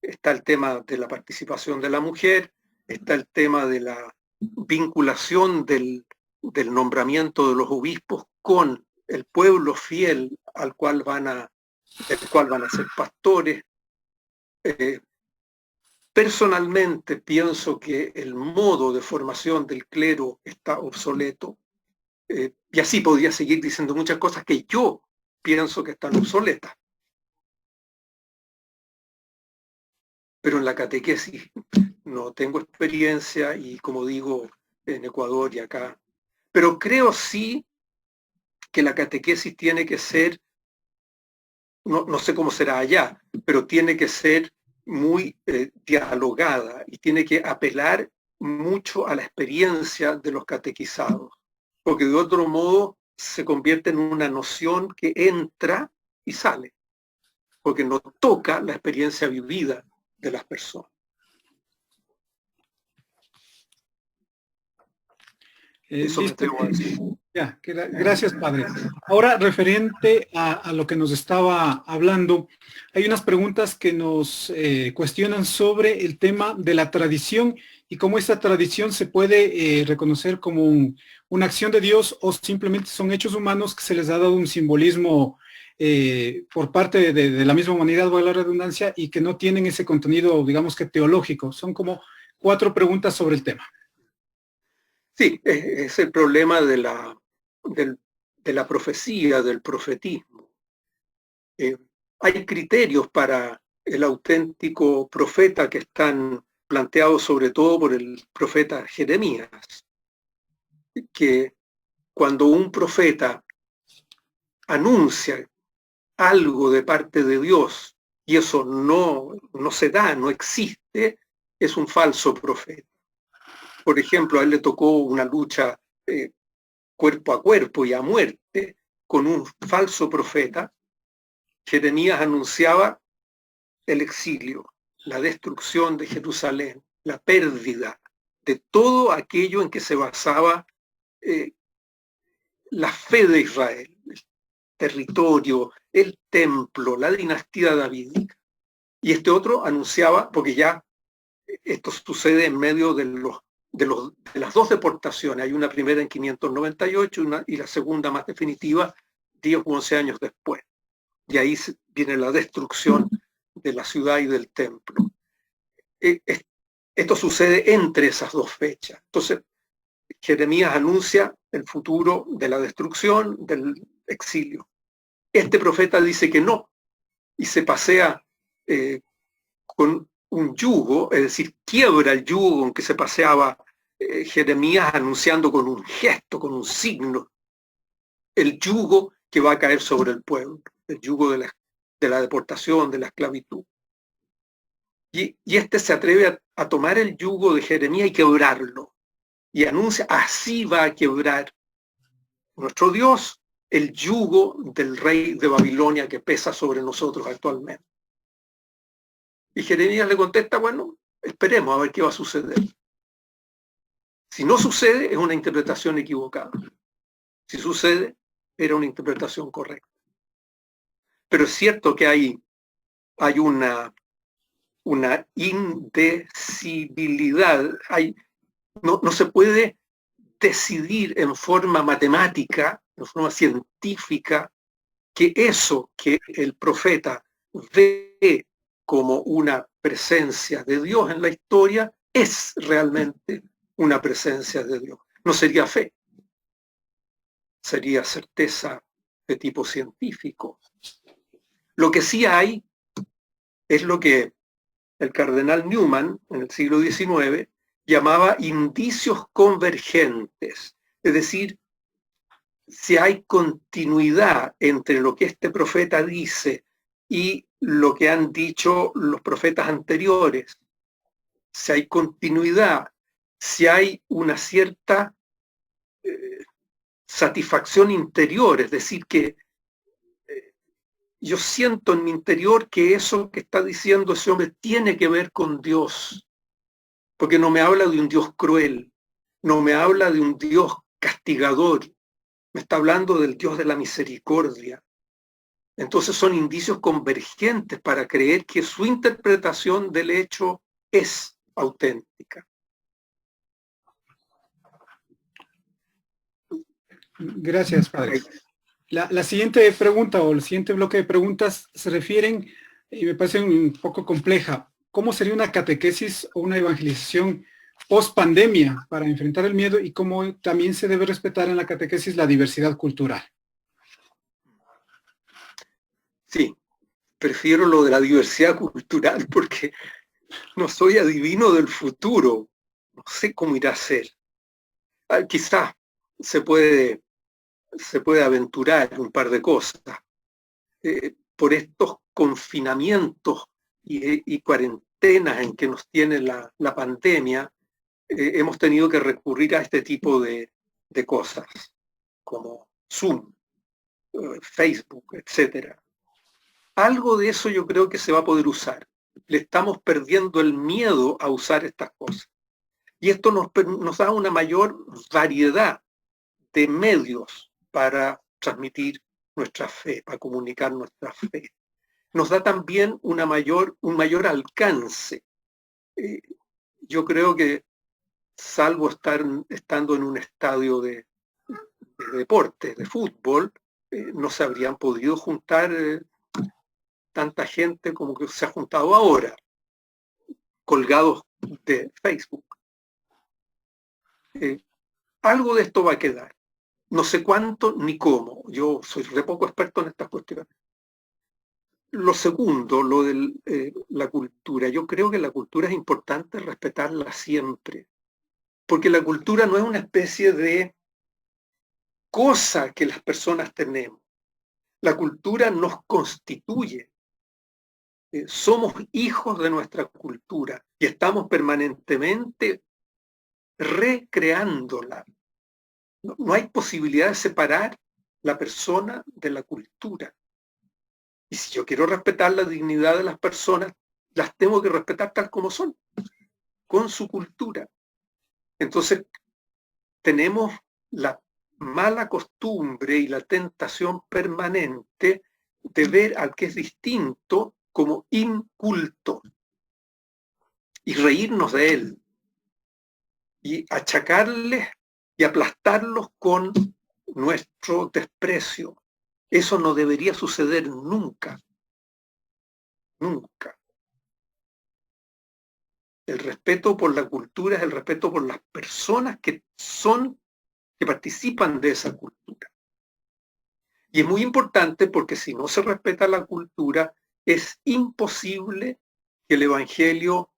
Está el tema de la participación de la mujer, está el tema de la vinculación del nombramiento de los obispos con el pueblo fiel del cual van a ser pastores. Personalmente pienso que el modo de formación del clero está obsoleto, y así podría seguir diciendo muchas cosas que yo pienso que están obsoletas. Pero en la catequesis no tengo experiencia y, como digo, en Ecuador y acá. Pero creo sí que la catequesis tiene que ser, no sé cómo será allá, pero tiene que ser muy dialogada y tiene que apelar mucho a la experiencia de los catequizados, porque de otro modo se convierte en una noción que entra y sale, porque no toca la experiencia vivida de las personas. Eso me atrevo a decir. Ya, gracias, padre. Ahora, referente a lo que nos estaba hablando, hay unas preguntas que nos cuestionan sobre el tema de la tradición y cómo esta tradición se puede reconocer como una acción de Dios o simplemente son hechos humanos que se les ha dado un simbolismo por parte de la misma humanidad, valga la redundancia, y que no tienen ese contenido, digamos que teológico. Son como 4 preguntas sobre el tema. Sí, es el problema de la profecía, del profetismo. Hay criterios para el auténtico profeta que están planteados sobre todo por el profeta Jeremías, que cuando un profeta anuncia algo de parte de Dios y eso no se da, no existe, es un falso profeta. Por ejemplo, a él le tocó una lucha cuerpo a cuerpo y a muerte con un falso profeta. Jeremías anunciaba el exilio, la destrucción de Jerusalén, la pérdida de todo aquello en que se basaba la fe de Israel, el territorio, el templo, la dinastía davídica. Y este otro anunciaba, porque ya esto sucede en medio de las 2 deportaciones, hay una primera en 598 y la segunda más definitiva 10 u 11 años después. Y ahí viene la destrucción de la ciudad y del templo. Esto sucede entre esas 2 fechas. Entonces, Jeremías anuncia el futuro de la destrucción, del exilio. Este profeta dice que no, y se pasea con un yugo, es decir, quiebra el yugo con que se paseaba Jeremías, anunciando con un gesto, con un signo, el yugo que va a caer sobre el pueblo, el yugo de la deportación, de la esclavitud. Y este se atreve a tomar el yugo de Jeremías y quebrarlo. Y anuncia, así va a quebrar nuestro Dios el yugo del rey de Babilonia que pesa sobre nosotros actualmente. Y Jeremías le contesta, bueno, esperemos a ver qué va a suceder. Si no sucede, es una interpretación equivocada. Si sucede, era una interpretación correcta. Pero es cierto que hay una indecibilidad, no se puede decidir en forma matemática, en forma científica, que eso que el profeta ve como una presencia de Dios en la historia es realmente una presencia de Dios. No sería fe, sería certeza de tipo científico. Lo que sí hay es lo que el cardenal Newman en el siglo XIX llamaba indicios convergentes, es decir, si hay continuidad entre lo que este profeta dice y lo que han dicho los profetas anteriores, si hay continuidad, si hay una cierta satisfacción interior, es decir, que yo siento en mi interior que eso que está diciendo ese hombre tiene que ver con Dios, porque no me habla de un Dios cruel, no me habla de un Dios castigador, me está hablando del Dios de la misericordia. Entonces son indicios convergentes para creer que su interpretación del hecho es auténtica. Gracias, padre. La siguiente pregunta o el siguiente bloque de preguntas se refieren y me parece un poco compleja. ¿Cómo sería una catequesis o una evangelización post pandemia para enfrentar el miedo y cómo también se debe respetar en la catequesis la diversidad cultural? Sí, prefiero lo de la diversidad cultural porque no soy adivino del futuro. No sé cómo irá a ser. Quizás se puede aventurar un par de cosas. Por estos confinamientos y cuarentenas en que nos tiene la pandemia, hemos tenido que recurrir a este tipo de cosas, como Zoom, Facebook, etcétera. Algo de eso yo creo que se va a poder usar. Le estamos perdiendo el miedo a usar estas cosas. Y esto nos da una mayor variedad de medios para transmitir nuestra fe, para comunicar nuestra fe. Nos da también un mayor alcance. Yo creo que, salvo estando en un estadio de deporte, de fútbol, no se habrían podido juntar tanta gente como que se ha juntado ahora, colgados de Facebook. Algo de esto va a quedar. No sé cuánto ni cómo. Yo soy re poco experto en estas cuestiones. Lo segundo, lo de la cultura. Yo creo que la cultura es importante respetarla siempre, porque la cultura no es una especie de cosa que las personas tenemos. La cultura nos constituye. Somos hijos de nuestra cultura y estamos permanentemente recreándola. No hay posibilidad de separar la persona de la cultura. Y si yo quiero respetar la dignidad de las personas, las tengo que respetar tal como son, con su cultura. Entonces, tenemos la mala costumbre y la tentación permanente de ver al que es distinto como inculto y reírnos de él y achacarles y aplastarlos con nuestro desprecio. Eso no debería suceder nunca. Nunca. El respeto por la cultura es el respeto por las personas que participan de esa cultura. Y es muy importante porque si no se respeta la cultura, es imposible que el Evangelio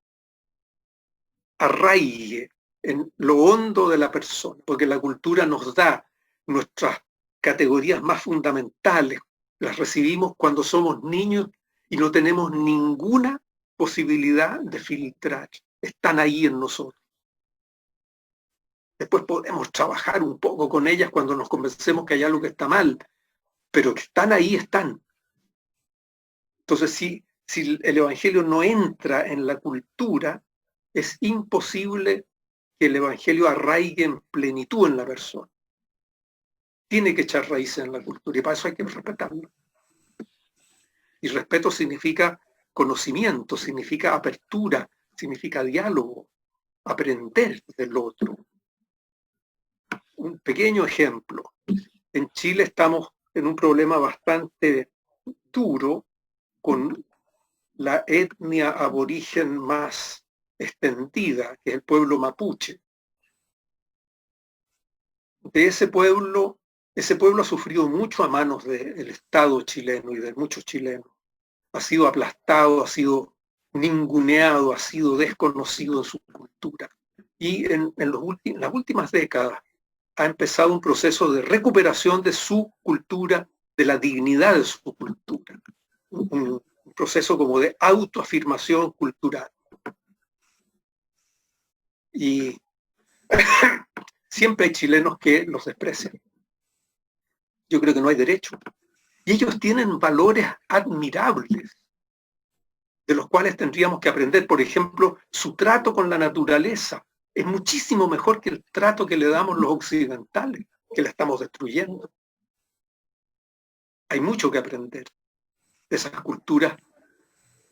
arraigue en lo hondo de la persona, porque la cultura nos da nuestras categorías más fundamentales, las recibimos cuando somos niños y no tenemos ninguna posibilidad de filtrar, están ahí en nosotros. Después podemos trabajar un poco con ellas cuando nos convencemos que hay algo que está mal, pero que están ahí, están. Entonces, si el Evangelio no entra en la cultura, es imposible que el Evangelio arraigue en plenitud en la persona. Tiene que echar raíces en la cultura y para eso hay que respetarlo. Y respeto significa conocimiento, significa apertura, significa diálogo, aprender del otro. Un pequeño ejemplo. En Chile estamos en un problema bastante duro con la etnia aborigen más extendida, que es el pueblo mapuche. De ese pueblo ha sufrido mucho a manos del Estado chileno y de muchos chilenos. Ha sido aplastado, ha sido ninguneado, ha sido desconocido en su cultura. Y en las últimas décadas ha empezado un proceso de recuperación de su cultura, de la dignidad de su cultura. Un proceso como de autoafirmación cultural. Y siempre hay chilenos que los desprecian. Yo creo que no hay derecho. Y ellos tienen valores admirables, de los cuales tendríamos que aprender. Por ejemplo, su trato con la naturaleza es muchísimo mejor que el trato que le damos los occidentales, que la estamos destruyendo. Hay mucho que aprender de esas culturas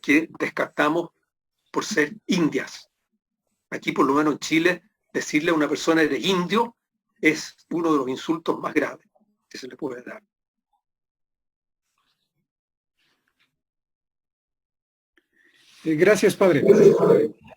que descartamos por ser indias. Aquí, por lo menos en Chile, decirle a una persona eres indio es uno de los insultos más graves que se le puede dar. Gracias, padre.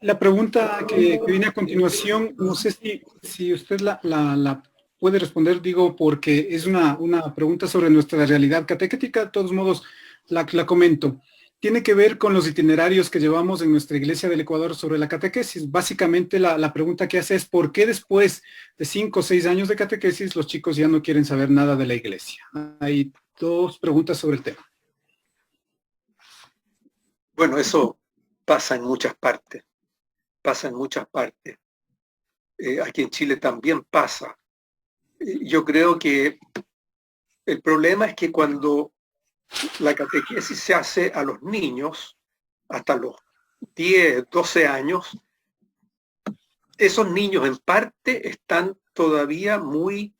La pregunta que viene a continuación, no sé si usted la puede responder, digo, porque es una pregunta sobre nuestra realidad catequética. De todos modos, la comento. Tiene que ver con los itinerarios que llevamos en nuestra Iglesia del Ecuador sobre la catequesis. Básicamente la pregunta que hace es ¿por qué después de 5 o 6 años de catequesis los chicos ya no quieren saber nada de la Iglesia? Hay dos preguntas sobre el tema. Bueno, eso pasa en muchas partes. Pasa en muchas partes. Aquí en Chile también pasa. Yo creo que el problema es que cuando la catequesis se hace a los niños, hasta los 10, 12 años, esos niños en parte están todavía muy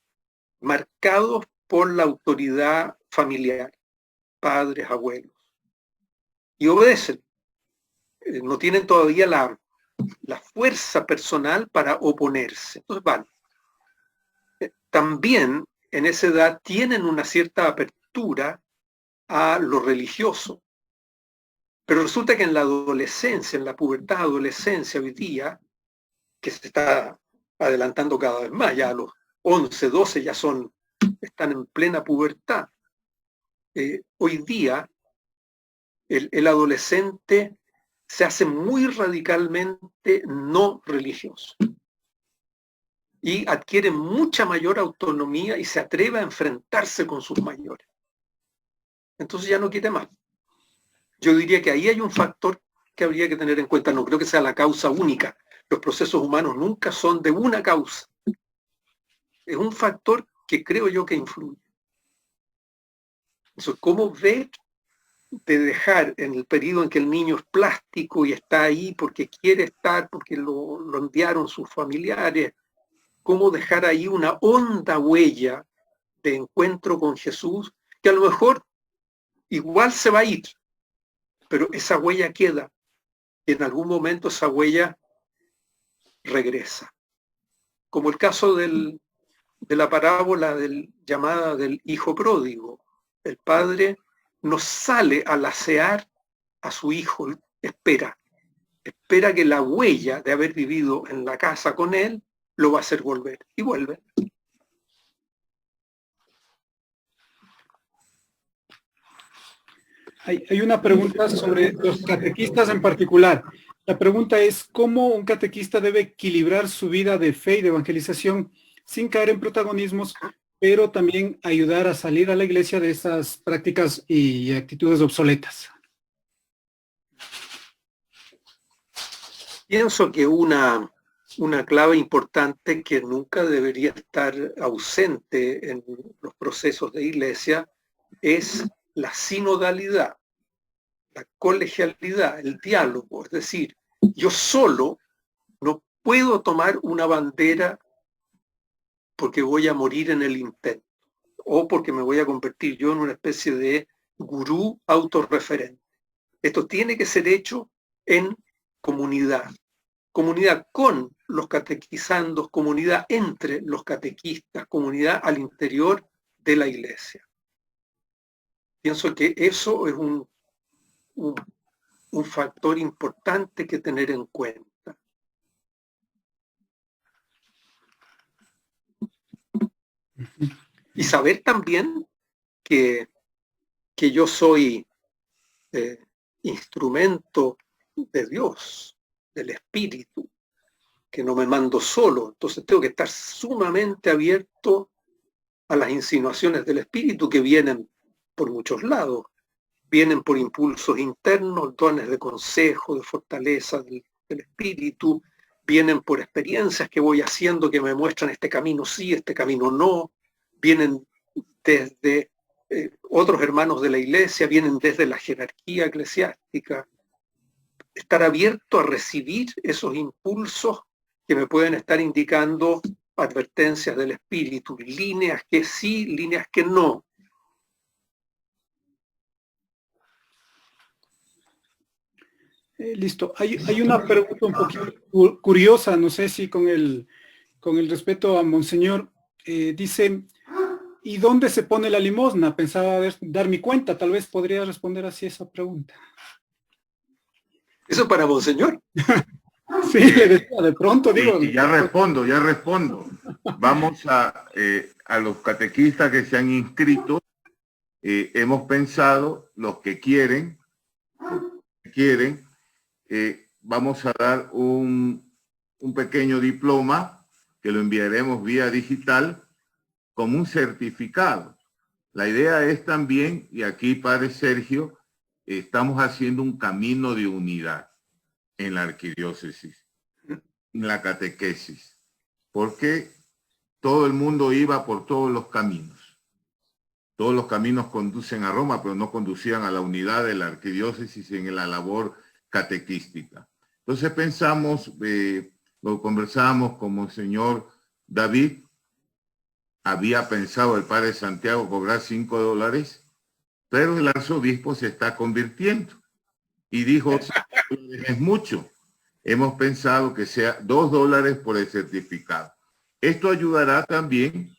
marcados por la autoridad familiar, padres, abuelos, y obedecen. No tienen todavía la fuerza personal para oponerse. Entonces van. También en esa edad tienen una cierta apertura a lo religioso. Pero resulta que en la adolescencia, en la pubertad, adolescencia hoy día, que se está adelantando cada vez más, ya a los 11, 12 ya están en plena pubertad. Hoy día el adolescente se hace muy radicalmente no religioso y adquiere mucha mayor autonomía y se atreve a enfrentarse con sus mayores. Entonces ya no quiere más. Yo diría que ahí hay un factor que habría que tener en cuenta. No creo que sea la causa única. Los procesos humanos nunca son de una causa. Es un factor que creo yo que influye. Entonces, ¿cómo ver de dejar en el periodo en que el niño es plástico y está ahí porque quiere estar, porque lo enviaron sus familiares? ¿Cómo dejar ahí una honda huella de encuentro con Jesús que a lo mejor igual se va a ir, pero esa huella queda y en algún momento esa huella regresa? Como el caso de la parábola llamada del hijo pródigo. El padre no sale a lacear a su hijo, espera que la huella de haber vivido en la casa con él lo va a hacer volver, y vuelve. Hay una pregunta sobre los catequistas en particular. La pregunta es, ¿cómo un catequista debe equilibrar su vida de fe y de evangelización sin caer en protagonismos, pero también ayudar a salir a la iglesia de esas prácticas y actitudes obsoletas? Pienso que una clave importante que nunca debería estar ausente en los procesos de iglesia es la sinodalidad, la colegialidad, el diálogo. Es decir, yo solo no puedo tomar una bandera porque voy a morir en el intento o porque me voy a convertir yo en una especie de gurú autorreferente. Esto tiene que ser hecho en comunidad con los catequizandos, comunidad entre los catequistas, comunidad al interior de la iglesia. Pienso que eso es un factor importante que tener en cuenta. Y saber también que yo soy instrumento de Dios, del Espíritu, que no me mando solo. Entonces tengo que estar sumamente abierto a las insinuaciones del Espíritu que vienen por muchos lados. Vienen por impulsos internos, dones de consejo, de fortaleza del Espíritu, vienen por experiencias que voy haciendo que me muestran este camino sí, este camino no, vienen desde otros hermanos de la iglesia, vienen desde la jerarquía eclesiástica. Estar abierto a recibir esos impulsos que me pueden estar indicando advertencias del Espíritu, líneas que sí, líneas que no. Listo. Hay una pregunta un poquito curiosa, no sé si con el respeto a Monseñor, dice, ¿y dónde se pone la limosna? Pensaba dar mi cuenta, tal vez podría responder así esa pregunta. Eso para monseñor. Sí, le decía, de pronto digo. Y ya respondo. Vamos a los catequistas que se han inscrito. Hemos pensado, los que quieren, vamos a dar un pequeño diploma que lo enviaremos vía digital como un certificado. La idea es también, y aquí Padre Sergio, estamos haciendo un camino de unidad en la arquidiócesis, en la catequesis, porque todo el mundo iba por todos los caminos. Todos los caminos conducen a Roma, pero no conducían a la unidad de la arquidiócesis en la labor catequística. Entonces pensamos, lo conversamos con el señor David, había pensado el padre Santiago cobrar $5, pero el arzobispo se está convirtiendo y dijo, es mucho. Hemos pensado que sea $2 por el certificado. Esto ayudará también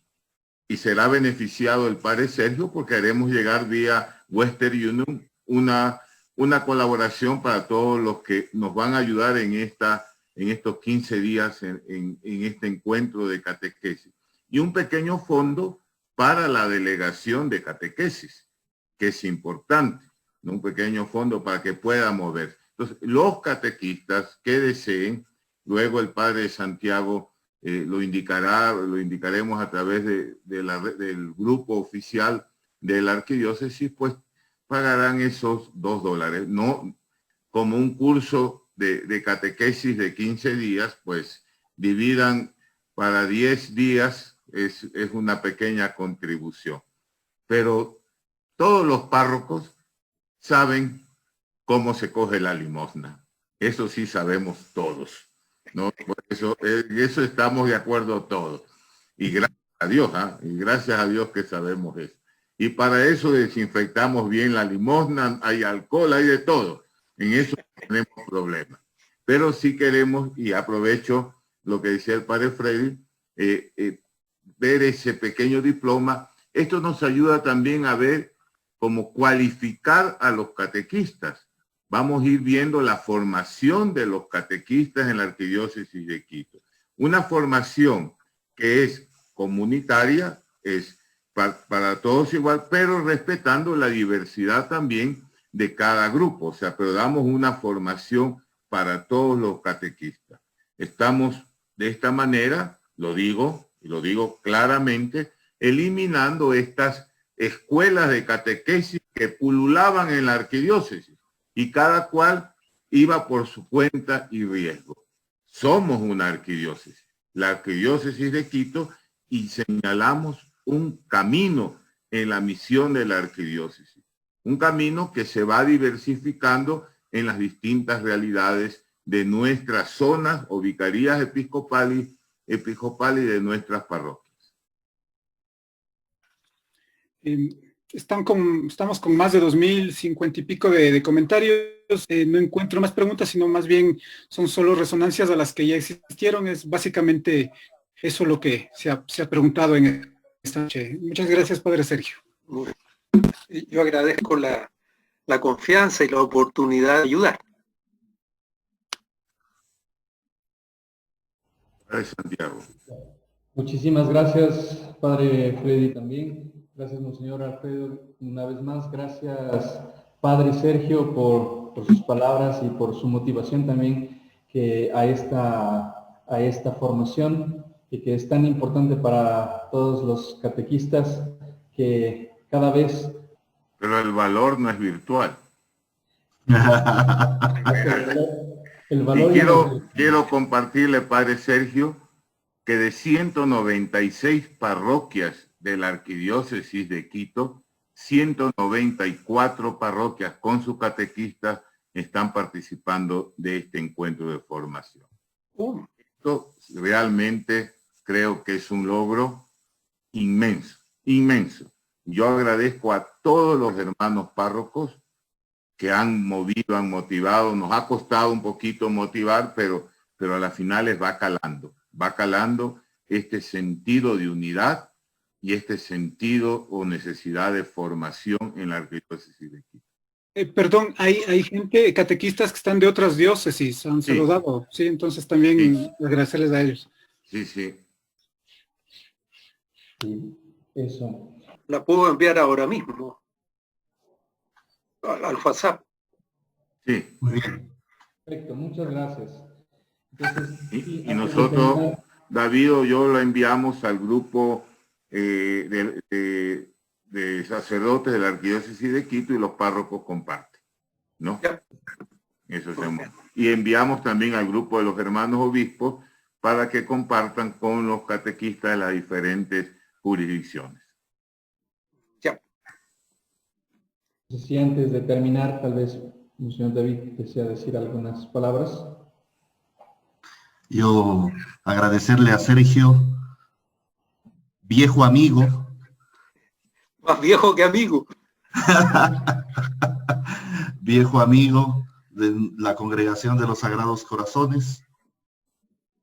y será beneficiado el padre Sergio porque haremos llegar vía Western Union una colaboración para todos los que nos van a ayudar en estos 15 días en este encuentro de catequesis. Y un pequeño fondo para la delegación de catequesis, que es importante, ¿no? Un pequeño fondo para que pueda mover. Entonces, los catequistas que deseen, luego el padre Santiago lo indicaremos a través del grupo oficial de la arquidiócesis, pues pagarán esos $2. No como un curso de catequesis de 15 días, pues dividan para 10 días, es una pequeña contribución. Pero todos los párrocos saben cómo se coge la limosna. Eso sí sabemos todos, ¿no? Por eso estamos de acuerdo todos. Y gracias a Dios, y gracias a Dios que sabemos eso. Y para eso desinfectamos bien la limosna, hay alcohol, hay de todo. En eso no tenemos problema. Pero sí queremos, y aprovecho lo que decía el padre Freddy, ver ese pequeño diploma. Esto nos ayuda también a ver cómo cualificar a los catequistas. Vamos a ir viendo la formación de los catequistas en la arquidiócesis de Quito. Una formación que es comunitaria, es para todos igual, pero respetando la diversidad también de cada grupo. O sea, pero damos una formación para todos los catequistas. Estamos de esta manera, lo digo, y lo digo claramente, eliminando estas escuelas de catequesis que pululaban en la arquidiócesis y cada cual iba por su cuenta y riesgo. Somos una arquidiócesis, la arquidiócesis de Quito, y señalamos un camino en la misión de la arquidiócesis, un camino que se va diversificando en las distintas realidades de nuestras zonas o vicarías episcopales de nuestras parroquias. Estamos con más de 2,050 y pico de comentarios. No encuentro más preguntas, sino más bien son solo resonancias a las que ya existieron. Es básicamente eso lo que se ha preguntado en esta noche. Muchas gracias, padre Sergio. Yo agradezco la confianza y la oportunidad de ayudar. Gracias, Santiago. Muchísimas gracias, padre Freddy, también. Gracias, monseñor Alfredo, una vez más. Gracias, padre Sergio, por sus palabras y por su motivación también a esta formación y que es tan importante para todos los catequistas que cada vez... Pero el valor no es virtual. El valor y quiero compartirle, padre Sergio, que de 196 parroquias de la arquidiócesis de Quito, 194 parroquias con sus catequistas están participando de este encuentro de formación. Esto realmente creo que es un logro inmenso, inmenso. Yo agradezco a todos los hermanos párrocos que han movido, han motivado. Nos ha costado un poquito motivar, pero a la final va calando este sentido de unidad y este sentido o necesidad de formación en la arquidiócesis de Quito. Perdón, hay gente, catequistas que están de otras diócesis, han Sí. saludado, sí, entonces también Sí. agradecerles a ellos. Sí, sí. Sí, eso. La puedo enviar ahora mismo al WhatsApp. Sí. Muy bien. Perfecto, muchas gracias. Entonces, sí, Y antes de nosotros, terminar, David o yo lo enviamos al grupo de sacerdotes de la Arquidiócesis de Quito y los párrocos comparten, ¿no? Ya. Eso hacemos. Y enviamos también al grupo de los hermanos obispos para que compartan con los catequistas de las diferentes jurisdicciones. Ya. si antes de terminar, tal vez, Monseñor David, desea decir algunas palabras. Yo agradecerle a Sergio, viejo amigo, Más viejo que amigo. viejo amigo de la Congregación de los Sagrados Corazones,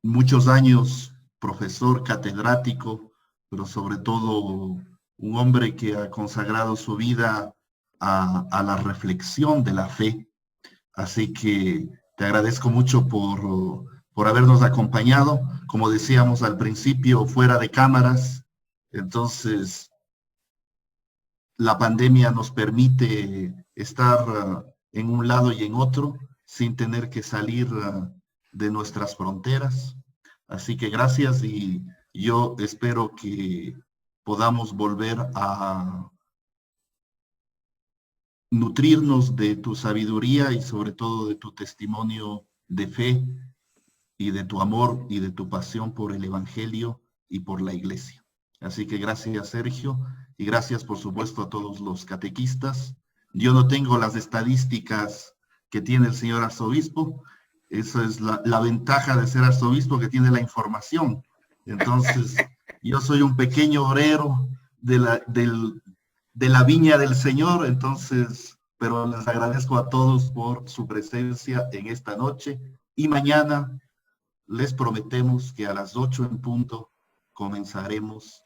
muchos años profesor, catedrático, pero sobre todo un hombre que ha consagrado su vida a la reflexión de la fe. Así que te agradezco mucho por habernos acompañado. Como decíamos al principio, fuera de cámaras, entonces la pandemia nos permite estar en un lado y en otro sin tener que salir de nuestras fronteras. Así que gracias y yo espero que podamos volver a nutrirnos de tu sabiduría y sobre todo de tu testimonio de fe y de tu amor y de tu pasión por el Evangelio y por la Iglesia. Así que gracias, Sergio, y gracias, por supuesto, a todos los catequistas. Yo no tengo las estadísticas que tiene el señor arzobispo. Esa es la ventaja de ser arzobispo, que tiene la información. Entonces, yo soy un pequeño obrero de la viña del Señor, entonces, pero les agradezco a todos por su presencia en esta noche. Y mañana les prometemos que a las 8 en punto comenzaremos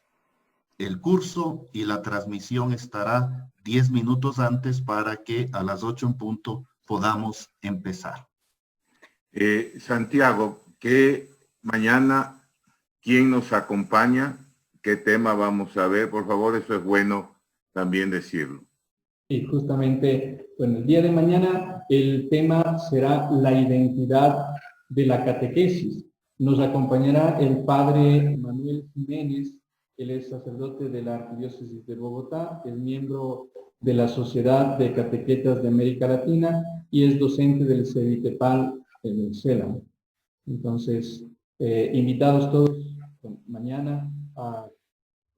el curso y la transmisión estará 10 minutos antes para que a las 8 en punto podamos empezar. Santiago, que mañana, ¿quién nos acompaña? ¿Qué tema vamos a ver? Por favor, eso es bueno también decirlo. Y justamente, bueno, el día de mañana el tema será la identidad de la catequesis. Nos acompañará el padre Manuel Jiménez. Él es sacerdote de la Arquidiócesis de Bogotá, es miembro de la Sociedad de Catequetas de América Latina y es docente del CEDITEPAL en el CELAM. Entonces, invitados todos mañana.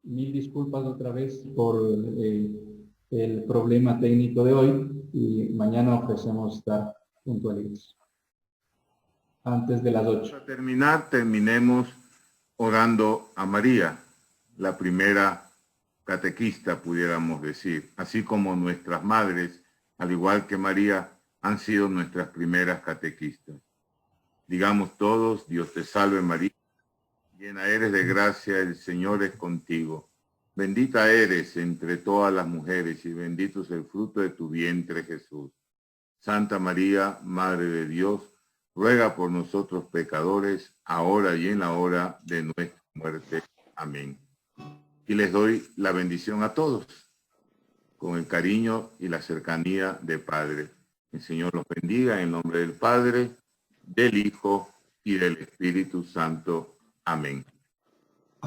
Mil disculpas otra vez por el problema técnico de hoy y mañana ofrecemos estar puntuales antes de las 8. Para terminar, terminemos orando a María, la primera catequista, pudiéramos decir, así como nuestras madres, al igual que María, han sido nuestras primeras catequistas. Digamos todos, Dios te salve María, llena eres de gracia, el Señor es contigo. Bendita eres entre todas las mujeres y bendito es el fruto de tu vientre, Jesús. Santa María, Madre de Dios, ruega por nosotros pecadores, ahora y en la hora de nuestra muerte. Amén. Y les doy la bendición a todos, con el cariño y la cercanía de Padre. El Señor los bendiga en el nombre del Padre, del Hijo y del Espíritu Santo. Amén.